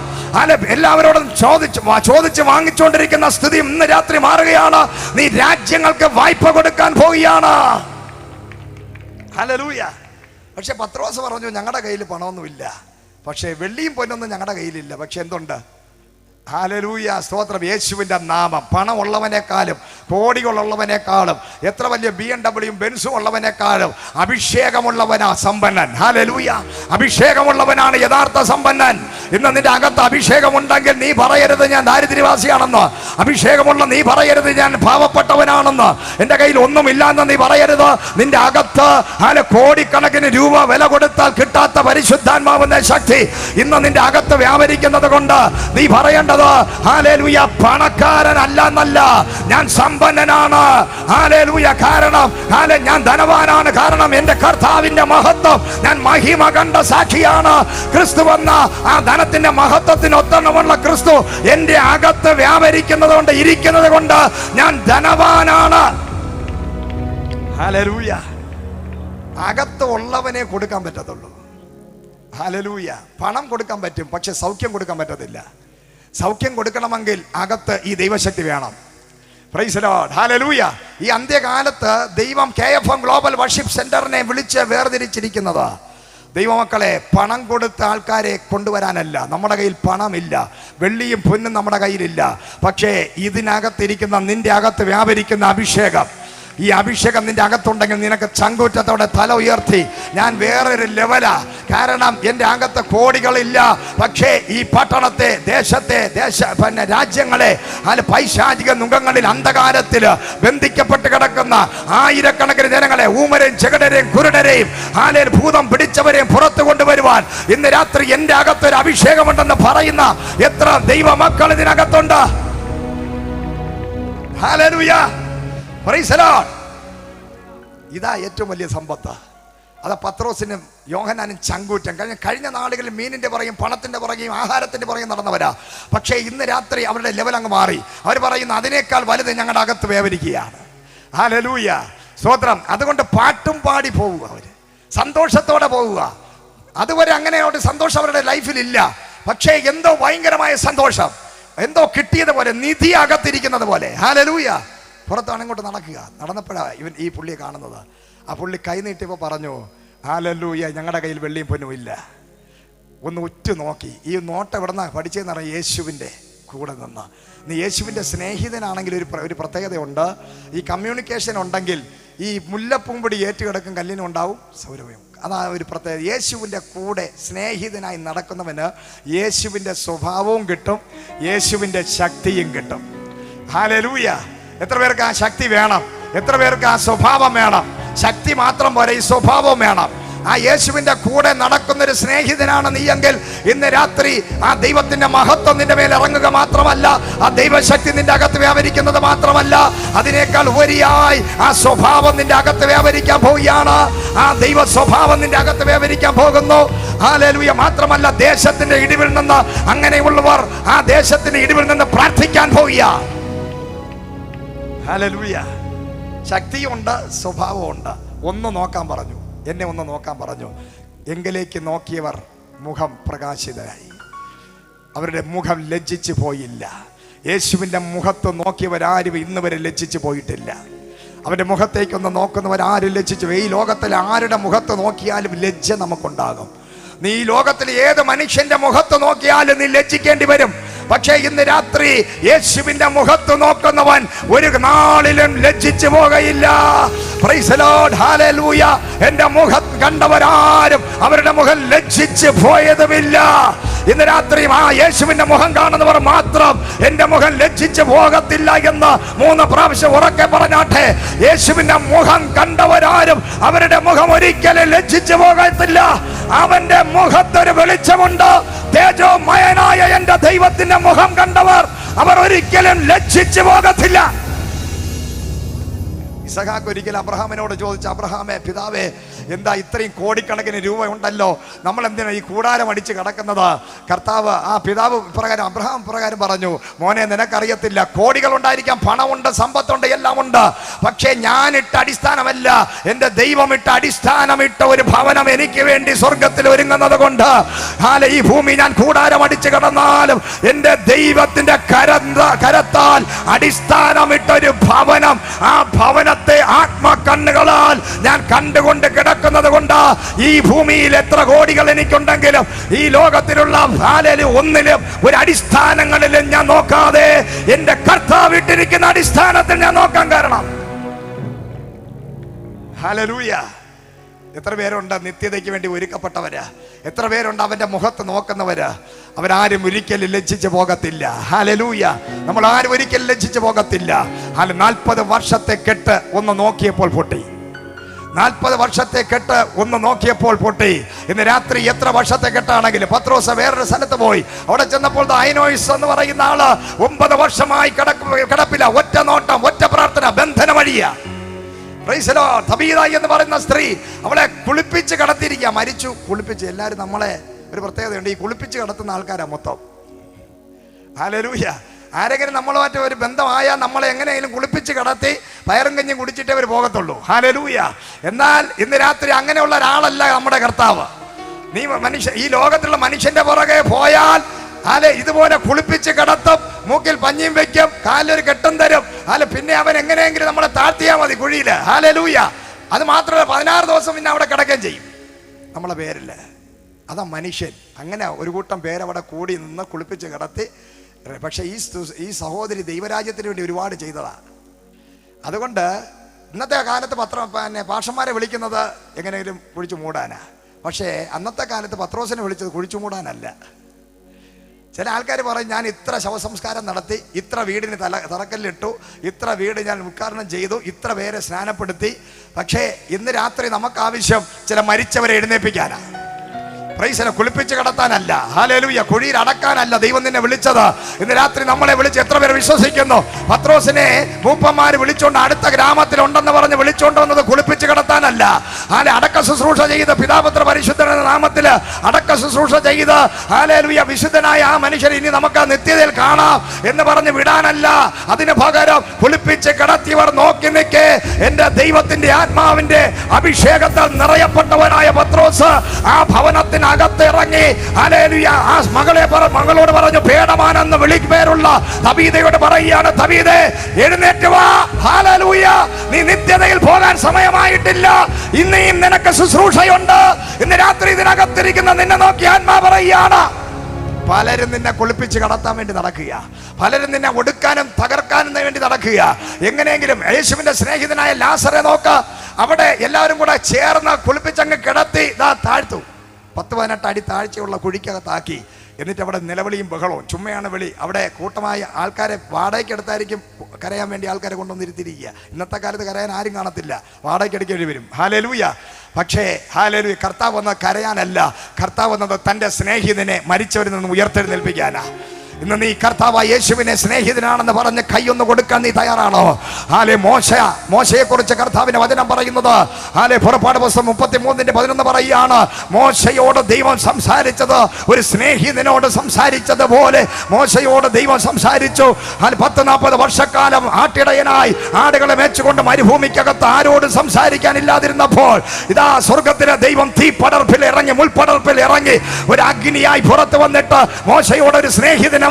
എല്ലാവരോടും ചോദിച്ച് വാങ്ങിച്ചുകൊണ്ടിരിക്കുന്ന സ്ഥിതി ഇന്ന് രാത്രി മാറുകയാണ്. നീ രാജ്യങ്ങൾക്ക് വായ്പ കൊടുക്കാൻ പോവുകയാണ്. ഹല്ലേലൂയ. പക്ഷെ പത്രോസ് പറഞ്ഞു, ഞങ്ങളുടെ കയ്യിൽ പണമൊന്നുമില്ല, പക്ഷേ വെള്ളിയും പൊന്നൊന്നും ഞങ്ങളുടെ കയ്യിലില്ല. പക്ഷെ എന്തുണ്ട്? ഹല്ലേലൂയ, സ്തോത്രം. യേശുവിൻ്റെ നാമം. പണമുള്ളവനേക്കാളും കോടികളുള്ളവനേക്കാളും എത്ര വലിയ BMW ബെൻസും ഉള്ളവനേക്കാളും അഭിഷേകമുള്ളവനാ സമ്പന്നൻ. ഹല്ലേലൂയ. അഭിഷേകമുള്ളവനാണ് യഥാർത്ഥ സമ്പന്നൻ. ഇന്ന് നിന്റെ അകത്ത് അഭിഷേകമുണ്ടെങ്കിൽ നീ പറയരുത് ഞാൻ ദാരിദ്ര്യവാസിയാണെന്ന്. അഭിഷേകമുള്ള നീ പറയരുത് ഞാൻ പാവപ്പെട്ടവനാണെന്ന്. എൻ്റെ കയ്യിൽ ഒന്നുമില്ലാന്ന് നീ പറയരുത്. നിന്റെ അകത്ത് കോടിക്കണക്കിന് രൂപ വില കൊടുത്താൽ കിട്ടാത്ത പരിശുദ്ധാത്മാവെന്ന ശക്തി ഇന്ന് നിന്റെ അകത്ത് വ്യാപരിക്കുന്നത് കൊണ്ട് നീ പറയേണ്ടത്, ഹല്ലേലൂയ, പണക്കാരനല്ല, ഞാൻ സമ്പന്നനാണ്. ഹല്ലേലൂയ. കാരണം ഞാൻ ധനവാനാണ്. കാരണം എൻ്റെ കർത്താവിന്റെ മഹത്വം, ഞാൻ മഹിമ കണ്ട സാക്ഷിയാണ്. ക്രിസ്തു വന്ന ആ ധനത്തിന്റെ മഹത്വത്തിന് ഒത്തണമുള്ള ക്രിസ്തു എൻ്റെ അകത്ത് വ്യാപരിക്കുന്നത് കൊണ്ട്, ഇരിക്കുന്നത് കൊണ്ട് ഞാൻ ധനവാനാണ്. ഹല്ലേലൂയ. അകത്ത് ഉള്ളവനെ കൊടുക്കാൻ പറ്റത്തുള്ളൂ. ഹല്ലേലൂയ. പണം കൊടുക്കാൻ പറ്റും, പക്ഷെ സൗഖ്യം കൊടുക്കാൻ പറ്റത്തില്ല. സൗഖ്യം കൊടുക്കണമെങ്കിൽ അകത്ത് ഈ ദൈവശക്തി വേണം. Price the Lord. ഹല്ലേലൂയ. ഈ അന്ത്യകാലത്ത് ദൈവം KFM ഗ്ലോബൽ വർഷിപ്പ് സെന്ററിനെ വിളിച്ച് വേർതിരിച്ചിരിക്കുന്നത് ദൈവമക്കളെ പണം കൊടുത്ത ആൾക്കാരെ കൊണ്ടുവരാനല്ല. നമ്മുടെ കയ്യിൽ പണമില്ല, വെള്ളിയും പൊന്നും നമ്മുടെ കയ്യിലില്ല. പക്ഷേ ഇതിനകത്തിരിക്കുന്ന, നിന്റെ അകത്ത് വ്യാപരിക്കുന്ന അഭിഷേകം, ഈ അഭിഷേകം നിന്റെ അകത്തുണ്ടെങ്കിൽ നിനക്ക് ചങ്കൂറ്റത്തോടെ തല ഉയർത്തി ഞാൻ വേറൊരു ലെവലാ. കാരണം എൻ്റെ അകത്ത് കോടികളില്ല, പക്ഷേ ഈ പട്ടണത്തെ, ദേശത്തെ, രാജ്യങ്ങളെ പൈശാചിക നുഖങ്ങളിൽ അന്ധകാരത്തിൽ ബന്ധിക്കപ്പെട്ട് കിടക്കുന്ന ആയിരക്കണക്കിന് ജനങ്ങളെ, ഊമരെയും ചെകിടരെയും കുരുടരെയും ഭൂതം പിടിച്ചവരെയും പുറത്തു കൊണ്ടുവരുവാൻ ഇന്ന് രാത്രി എൻ്റെ അകത്തൊരു അഭിഷേകമുണ്ടെന്ന് പറയുന്ന എത്ര ദൈവമക്കൾ ഇതിനകത്തുണ്ട്. ഹല്ലേലൂയ. Praise the Lord. ഇതാ ഏറ്റവും വലിയ സമ്പത്ത്. അത് പത്രോസിനും യോഹന്നാനും ചങ്കൂറ്റം. കഴിഞ്ഞ നാളുകളിൽ മീനിന്റെ പുറകെയും പണത്തിന്റെ പുറകെയും ആഹാരത്തിന്റെ പുറകെയും നടന്നവരാ. പക്ഷേ ഇന്ന് രാത്രി അവരുടെ ലെവൽ അങ്ങ് മാറി. അവർ പറയുന്നു, അതിനേക്കാൾ വലുത് ഞങ്ങളുടെ അകത്ത് വ്യാപരിക്കുകയാണ്. ഹല്ലേലൂയ, സ്തോത്രം. അതുകൊണ്ട് പാട്ടും പാടി പോവുക, അവര് സന്തോഷത്തോടെ പോവുക. അതുവരെ അങ്ങനെ ഒരു സന്തോഷം അവരുടെ ലൈഫിലില്ല. പക്ഷേ എന്തോ ഭയങ്കരമായ സന്തോഷം, എന്തോ കിട്ടിയതുപോലെ, നിധി അകത്തിരിക്കുന്നത് പോലെ. ഹല്ലേലൂയ. പുറത്താണ് ഇങ്ങോട്ട് നടന്നപ്പോഴാണ് ഈ പുള്ളിയെ കാണുന്നത്. ആ പുള്ളി കൈ നീട്ടിയപ്പോൾ പറഞ്ഞു, ഹല്ലേലൂയ, ഞങ്ങളുടെ കയ്യിൽ വെള്ളിയും പൊന്നും ഇല്ല. ഒന്ന് ഉറ്റു നോക്കി. ഈ നോട്ട് എവിടെ നിന്നാണ് പഠിച്ചതെന്ന് പറഞ്ഞാൽ യേശുവിൻ്റെ കൂടെ നിന്ന്. നീ യേശുവിൻ്റെ സ്നേഹിതനാണെങ്കിൽ ഒരു പ്രത്യേകതയുണ്ട്. ഈ കമ്മ്യൂണിക്കേഷൻ ഉണ്ടെങ്കിൽ ഈ മുല്ലപ്പൂമ്പൊടി ഏറ്റുകിടക്കും കല്ലിനും ഉണ്ടാവും സൗരഭ്യം. അതാണ് ഒരു പ്രത്യേകത. യേശുവിൻ്റെ കൂടെ സ്നേഹിതനായി നടക്കുന്നവന് യേശുവിൻ്റെ സ്വഭാവവും കിട്ടും, യേശുവിൻ്റെ ശക്തിയും കിട്ടും. ഹല്ലേലൂയ. എത്ര പേർക്ക് ആ ശക്തി വേണം? എത്ര പേർക്ക് ആ സ്വഭാവം വേണം? ശക്തി മാത്രം പോരെ, ഈ സ്വഭാവം വേണം. ആ യേശുവിൻ്റെ കൂടെ നടക്കുന്നൊരു സ്നേഹിതനാണ് നീയെങ്കിൽ ഇന്ന് രാത്രി ആ ദൈവത്തിന്റെ മഹത്വം നിന്റെ മേൽ ഇറങ്ങുക മാത്രമല്ല, ആ ദൈവശക്തി നിന്റെ അകത്ത് വ്യാപരിക്കുന്നത് മാത്രമല്ല, അതിനേക്കാൾ ഉപരിയായി ആ സ്വഭാവം നിന്റെ അകത്ത് വ്യാപരിക്കാൻ പോവുകയാണ്. ആ ദൈവ സ്വഭാവം നിന്റെ അകത്ത് വ്യാപരിക്കാൻ പോകുന്നു. ഹല്ലേലൂയ. മാത്രമല്ല, ദേശത്തിന്റെ ഇടിവിൽ നിന്ന് അങ്ങനെയുള്ളവർ ആ ദേശത്തിന്റെ ഇടിവിൽ നിന്ന് പ്രാർത്ഥിക്കാൻ പോവുക. ഹല്ലേലൂയ. ശക്തിയുണ്ട്, സ്വഭാവമുണ്ട്. ഒന്ന് നോക്കാൻ പറഞ്ഞു, എന്നെ ഒന്ന് നോക്കാൻ പറഞ്ഞു. എങ്കിലേക്ക് നോക്കിയവർ മുഖം പ്രകാശിതരായി. അവരുടെ മുഖം ലജ്ജിച്ചു പോയില്ല. യേശുവിൻ്റെ മുഖത്ത് നോക്കിയവരാരും ഇന്ന് വരെ ലജ്ജിച്ചു പോയിട്ടില്ല. അവൻ്റെ മുഖത്തേക്കൊന്ന് നോക്കുന്നവരാരും ലജ്ജിച്ചു. ഈ ലോകത്തിൽ ആരുടെ മുഖത്ത് നോക്കിയാലും ലജ്ജ നമുക്കുണ്ടാകും. നീ ഈ ലോകത്തിൽ ഏത് മനുഷ്യന്റെ മുഖത്ത് നോക്കിയാലും നീ ലജ്ജിക്കേണ്ടി വരും. പക്ഷേ ഇന്ന് രാത്രി യേശുവിന്റെ മുഖത്ത് നോക്കുന്നവൻ ഒരു നാളിലും ലജ്ജിച്ചു പോകയില്ല. Praise the Lord. ഹല്ലേലൂയ. എന്റെ മുഖം കണ്ടവരാരും അവരുടെ മുഖം ലജ്ജിച്ചു പോയതുമില്ല. ഇന്ന് രാത്രി ആ യേശുവിന്റെ മുഖം കാണുന്നവർ മാത്രം എന്റെ മുഖം ലജ്ജിച്ചു പോകത്തില്ല എന്ന് 3 പ്രാവശ്യം ഉറക്കെ പറഞ്ഞാട്ടെ. യേശുവിന്റെ മുഖം കണ്ടവരാരും അവരുടെ മുഖം ഒരിക്കലും ലജ്ജിച്ചു പോകത്തില്ല. അവന്റെ മുഖത്തൊരു വെളിച്ചമുണ്ട്. തേജോമയനായ എന്റെ ദൈവത്തിന്റെ മുഖം കണ്ടവർ അവർ ഒരിക്കലും ലജ്ജിച്ചു പോകത്തില്ല. ഇസഹാക്ക് ഒരിക്കൽ അബ്രഹാമിനോട് ചോദിച്ചു, അബ്രഹാമേ പിതാവേ, എന്താ ഇത്രയും കോടിക്കണക്കിന് രൂപ ഉണ്ടല്ലോ, നമ്മൾ എന്തിനാ ഈ കൂടാരം അടിച്ച് കിടക്കുന്നത്? കർത്താവ് ആ പിതാവ് പ്രകാരം അബ്രഹാം പ്രകാരം പറഞ്ഞു, മോനെ നിനക്കറിയത്തില്ല, കോടികൾ ഉണ്ടായിരിക്കാം, പണമുണ്ട്, സമ്പത്തുണ്ട്, എല്ലാം ഉണ്ട്, പക്ഷേ ഞാനിട്ട അടിസ്ഥാനമല്ല, എൻ്റെ ദൈവമിട്ട അടിസ്ഥാനമിട്ട ഒരു ഭവനം എനിക്ക് വേണ്ടി സ്വർഗത്തിൽ ഒരുങ്ങുന്നത് കൊണ്ട് ഈ ഭൂമി ഞാൻ കൂടാരം അടിച്ച് കിടന്നാലും എൻ്റെ ദൈവത്തിന്റെ കരത്താൽ അടിസ്ഥാനമിട്ട ഒരു ഭവനം, ആ ഭവനത്തെ ആത്മകണ്ണുകളാൽ ഞാൻ കണ്ടുകൊണ്ട് കിടക്കുന്നത് കൊണ്ട് ഈ ഭൂമിയിൽ എത്ര കോടികൾ എനിക്കുണ്ടെങ്കിലും ഈ ലോകത്തിലുള്ള ഒന്നിലും ഒരു അടിസ്ഥാനങ്ങളിലും ഞാൻ നോക്കാതെ എന്റെ കർത്താവ് ഇട്ടിരിക്കുന്ന അടിസ്ഥാനത്തിൽ ഞാൻ നോക്കാൻ കാരണം. ഹല്ലേലൂയ. എത്ര പേരുണ്ട് നിത്യതയ്ക്ക് വേണ്ടി ഒരുക്കപ്പെട്ടവര്? എത്ര പേരുണ്ട് അവന്റെ മുഖത്ത് നോക്കുന്നവര്? അവരാരും ഒരിക്കലും ലജ്ജിച്ചു പോകത്തില്ല. ഹല്ലേലൂയ. നമ്മൾ ആരും ഒരിക്കലും ലജ്ജിച്ചു പോകത്തില്ല. 40 വർഷത്തെ കെട്ട് ഒന്ന് നോക്കിയപ്പോൾ പൊട്ടി. 40 വർഷത്തെ കെട്ട് ഒന്ന് നോക്കിയപ്പോൾ പൊട്ടി. ഇന്ന് രാത്രി എത്ര വർഷത്തെ കെട്ടാണെങ്കിലും, പത്രോസ് വേറൊരു സ്ഥലത്ത് പോയി, അവിടെ ചെന്നപ്പോൾ ഐനോയിസ് എന്ന് പറയുന്ന ആള് 9 വർഷമായി കിടപ്പില്ല. ഒറ്റ നോട്ടം, ഒറ്റ പ്രാർത്ഥന, ബന്ധനം വഴിയ. തബീത എന്ന് പറയുന്ന സ്ത്രീ, അവളെ കുളിപ്പിച്ച് കടത്തിയിരിക്കുക. മരിച്ചു, കുളിപ്പിച്ച്. എല്ലാവരും നമ്മളെ ഒരു പ്രത്യേകതയുണ്ട്, ഈ കുളിപ്പിച്ച് കടത്തുന്ന ആൾക്കാരാ മൊത്തം. ഹല്ലേലൂയ. ആരെങ്കിലും നമ്മളുമായിട്ട് ഒരു ബന്ധമായാൽ നമ്മളെ എങ്ങനെയെങ്കിലും കുളിപ്പിച്ച് കടത്തി പയറും കഞ്ഞും കുടിച്ചിട്ടേ അവർ പോകത്തുള്ളൂ. ഹല്ലേലൂയ. എന്നാൽ ഇന്ന് രാത്രി അങ്ങനെയുള്ള ഒരാളല്ല നമ്മുടെ കർത്താവ്. നീ ഈ ലോകത്തിലുള്ള മനുഷ്യന്റെ പുറകെ പോയാൽ ഇതുപോലെ കുളിപ്പിച്ച് കിടത്തും, മൂക്കിൽ പഞ്ഞിയും വെക്കും, കാലിലൊരു കെട്ടും തരും. പിന്നെ അവൻ എങ്ങനെയെങ്കിലും നമ്മളെ താഴ്ത്തിയാൽ മതി കുഴിയില്. ഹല്ലേലൂയ. അത് മാത്രമല്ല 16 ദിവസം പിന്നെ അവിടെ കിടക്കുകയും ചെയ്യും നമ്മളെ പേരില്. അതാ മനുഷ്യൻ. അങ്ങനെ ഒരു കൂട്ടം പേരവിടെ കൂടി നിന്ന് കുളിപ്പിച്ച് കിടത്തി. പക്ഷെ ഈ സഹോദരി ദൈവരാജ്യത്തിന് വേണ്ടി ഒരുപാട് ചെയ്തതാ. അതുകൊണ്ട് ഇന്നത്തെ കാലത്ത് പാഷന്മാരെ വിളിക്കുന്നത് എങ്ങനെയെങ്കിലും കുഴിച്ചു മൂടാനാ. പക്ഷേ അന്നത്തെ കാലത്ത് പത്രോസിനെ വിളിച്ചത് കുഴിച്ചു മൂടാനല്ല. ചില ആൾക്കാർ പറയും, ഞാൻ ഇത്ര ശവസംസ്കാരം നടത്തി, ഇത്ര വീടിന് തറക്കല്ലിട്ടു, ഇത്ര വീട് ഞാൻ ഉദ്ഘാടനം ചെയ്തു, ഇത്ര പേരെ സ്നാനപ്പെടുത്തി. പക്ഷേ ഇന്ന് രാത്രി നമുക്ക് ആവശ്യം ചില മരിച്ചവരെ എഴുന്നേൽപ്പിക്കാനാണ്. പ്രൈസിനെ കുളിപ്പിച്ച് കടത്താനല്ല. ഹല്ലേലൂയ. കുഴിയിൽ അടക്കാനല്ല ദൈവം നിന്നെ വിളിച്ചത്. ഇന്ന് രാത്രി നമ്മളെ വിളിച്ച് എത്ര പേർ വിശ്വസിക്കുന്നു? പത്രോസിനെ മൂപ്പന്മാര് വിളിച്ചോണ്ട് അടുത്ത ഗ്രാമത്തിലുണ്ടെന്ന് പറഞ്ഞ് വിളിച്ചോണ്ട് വന്നത് കുളിപ്പിച്ച് കടത്താനല്ല. അടക്ക ശുശ്രൂഷ ചെയ്ത് പിതാപുത്ര പരിശുദ്ധന്റെ നാമത്തില് അടക്ക ശുശ്രൂഷ ചെയ്ത് ഹല്ലേലൂയ വിശുദ്ധനായ ആ മനുഷ്യരെ ഇനി നമുക്ക് ആ നിത്യതയിൽ കാണാം എന്ന് പറഞ്ഞ് വിടാനല്ല. അതിന് പകരം കുളിപ്പിച്ച് കിടത്തിയവർ നോക്കി നിൽക്കെ എന്റെ ദൈവത്തിന്റെ ആത്മാവിന്റെ അഭിഷേകത്താൽ നിറയപ്പെട്ടവനായ പത്രോസ് ആ ഭവനത്തിന് അകത്തിറങ്ങി ഹല്ലേലൂയ ആ മകളോട് പറഞ്ഞു, പേടമാനെന്ന് വിളിപ്പേരുള്ള തബീതയോട് പറയുകയാണ്, തബീതേ എഴുന്നേറ്റ് വാ. ഹല്ലേലൂയ. നീ നിത്യതയിൽ പോകാൻ സമയമായിട്ടില്ല. ഇനിയും നിനക്ക് ശുശ്രൂഷയുണ്ട്. ഇന്ന് രാത്രി ഇതിനകത്തിരിക്കുന്ന നിന്നെ നോക്കി ആത്മാ പറയുകയാണ്, പലരും നിന്നെ കുളിപ്പിച്ച് കടത്താൻ വേണ്ടി നടക്കുക, പലരും നിന്നെ ഒടുക്കാനും തകർക്കാനും വേണ്ടി നടക്കുക. എങ്ങനെയെങ്കിലും യേശുവിന്റെ സ്നേഹിതനായ ലാസറെ നോക്ക്, അവിടെ എല്ലാവരും കൂടെ ചേർന്ന് കുളിപ്പിച്ചങ്ങ് കിടത്തി താഴ്ത്തു. 10-18 അടി താഴ്ചയുള്ള കുഴിക്കകത്താക്കി. എന്നിട്ട് അവിടെ നിലവിളിയും ബഹളവും, ചുമ്മയാണ് വിളി. അവിടെ കൂട്ടമായ ആൾക്കാരെ വാടകയ്ക്ക് എടുത്തായിരിക്കും കരയാൻ വേണ്ടി ആൾക്കാരെ കൊണ്ടുവന്നിരുത്തിരിക്കുക. ഇന്നത്തെ കാലത്ത് കരയാൻ ആരും കാണത്തില്ല, വാടകയ്ക്ക് എടുക്കേണ്ടി വരും. ഹല്ലേലൂയ. പക്ഷേ ഹല്ലേലൂയ, കർത്താവ് വന്നത് കരയാനല്ല, കർത്താവ് വന്നത് തൻ്റെ സ്നേഹിതനെ മരിച്ചവരിൽ നിന്ന് ഉയർത്തെഴുന്നേൽപ്പിക്കാനാ. ഇന്ന് നീ കർത്താവായ യേശുവിനെ സ്നേഹിതനാണെന്ന് പറഞ്ഞ് കൈയൊന്ന് കൊടുക്കാൻ നീ തയ്യാറാണോ? മോശയെ കുറിച്ച് കർത്താവിന്റെ വചനം പറയുന്നത് പുറപ്പാട് പുസ്തകം 33:11 പറയുകയാണ്, മോശയോട് ദൈവം സംസാരിച്ചത് ഒരു സ്നേഹിതനോട് സംസാരിച്ചതുപോലെ മോശയോട് ദൈവം സംസാരിച്ചു. 40-40 വർഷക്കാലം ആട്ടിടയനായി ആടുകളെ മേച്ചുകൊണ്ട് മരുഭൂമിക്കകത്ത് ആരോടും സംസാരിക്കാനില്ലാതിരുന്നപ്പോൾ ഇതാ സ്വർഗത്തിലെ ദൈവം തീപ്പടർപ്പിൽ ഇറങ്ങി, മുൾപ്പടർപ്പിൽ ഇറങ്ങി ഒരു അഗ്നിയായി പുറത്തു വന്നിട്ട് മോശയോട് ഒരു സ്നേഹിതൻ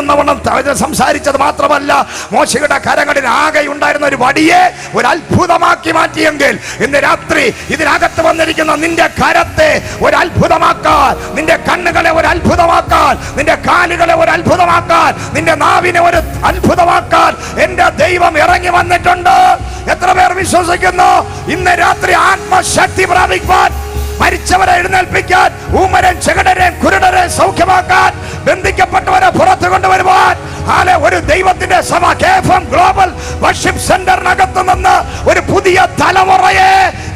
സംസാരിച്ചത് മാത്രമല്ല, മോശയുടെ കരങ്ങളിൽ ആകെ ഉണ്ടായിരുന്ന ഒരു വടിയെ ഒരു അത്ഭുതമാക്കി മാറ്റിയെങ്കിൽ ഇന്ന് രാത്രി ഇതിനകത്ത് വന്നിരിക്കുന്ന നിന്റെ കരത്തെ ഒരു അത്ഭുതമാക്കാൻ, നിന്റെ കണ്ണുകളെ ഒരു അത്ഭുതമാക്കാൻ, നിന്റെ കാലുകളെ ഒരു അത്ഭുതമാക്കാൻ, നിന്റെ നാവിനെ ഒരു അത്ഭുതമാക്കാൻ എന്റെ ദൈവം ഇറങ്ങി വന്നിട്ടുണ്ട്. എത്ര പേർ വിശ്വസിക്കുന്നു? ഇന്ന് രാത്രി ആത്മശക്തി പ്രാപിക്കാൻ, മരിച്ചവരെ എഴുന്നേൽപ്പിക്കാൻ, ഊമരൻ ചെകിടരെ കുരുടരെ സൗഖ്യമാക്കാൻ, ബന്ധിക്കപ്പെട്ടവരെ പുറത്തു കൊണ്ടുവരുവാൻ ഒരു ദൈവത്തിന്റെ സഭ KFM ഗ്ലോബൽ വർഷിപ്പ് സെന്ററിനകത്ത് നിന്ന് ഒരു പുതിയ തലമുറയെ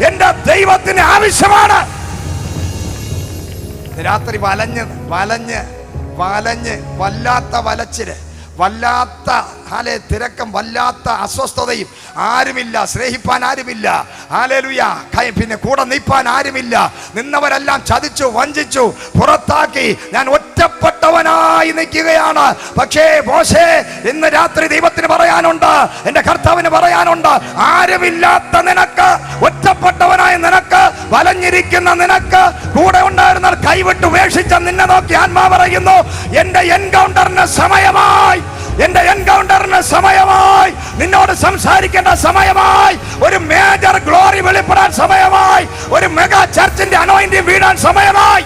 എന്റെ ദൈവത്തിന് ആവശ്യമാണ്. രാത്രി വലഞ്ഞ് വല്ലാത്ത വലച്ചില്, വല്ലാത്ത തിരക്കം, വല്ലാത്ത അസ്വസ്ഥതയും, ആരുമില്ല സ്നേഹിപ്പാൻ, ആരുമില്ല ഹല്ലേലൂയ, പിന്നെ കൂടെ നിൽപ്പാൻ ആരുമില്ല. നിന്നവരെല്ലാം ചതിച്ചു, വഞ്ചിച്ചു, പുറത്താക്കി. ഞാൻ ഒറ്റപ്പെട്ടവനായി നിൽക്കുകയാണ്. പക്ഷേ മോശേ, ഇന്ന് രാത്രി ദൈവത്തിന് പറയാനുണ്ട്, എന്റെ കർത്താവിന് പറയാനുണ്ട്, ആരുമില്ലാത്ത നിനക്ക്, ഒറ്റപ്പെട്ടവനായ നിനക്ക്, വലഞ്ഞിരിക്കുന്ന നിനക്ക്, കൂടെ ഉണ്ടായിരുന്ന കൈവിട്ട് ഉപേക്ഷിച്ച നിന്നെ നോക്കി ആത്മാവ് പറയുന്നു, എന്റെ എൻകൗണ്ടറിന് സമയമായി, എന്റെ എൻകൗണ്ടറിന് സമയമായി, നിന്നോട് സംസാരിക്കേണ്ട സമയമായി, ഒരു മേജർ ഗ്ലോറി വെളിപ്പെടാൻ സമയമായി, ഒരു മെഗാ ചർച്ചിന്റെ അനോയിന്റിംഗ് വീഴാൻ സമയമായി.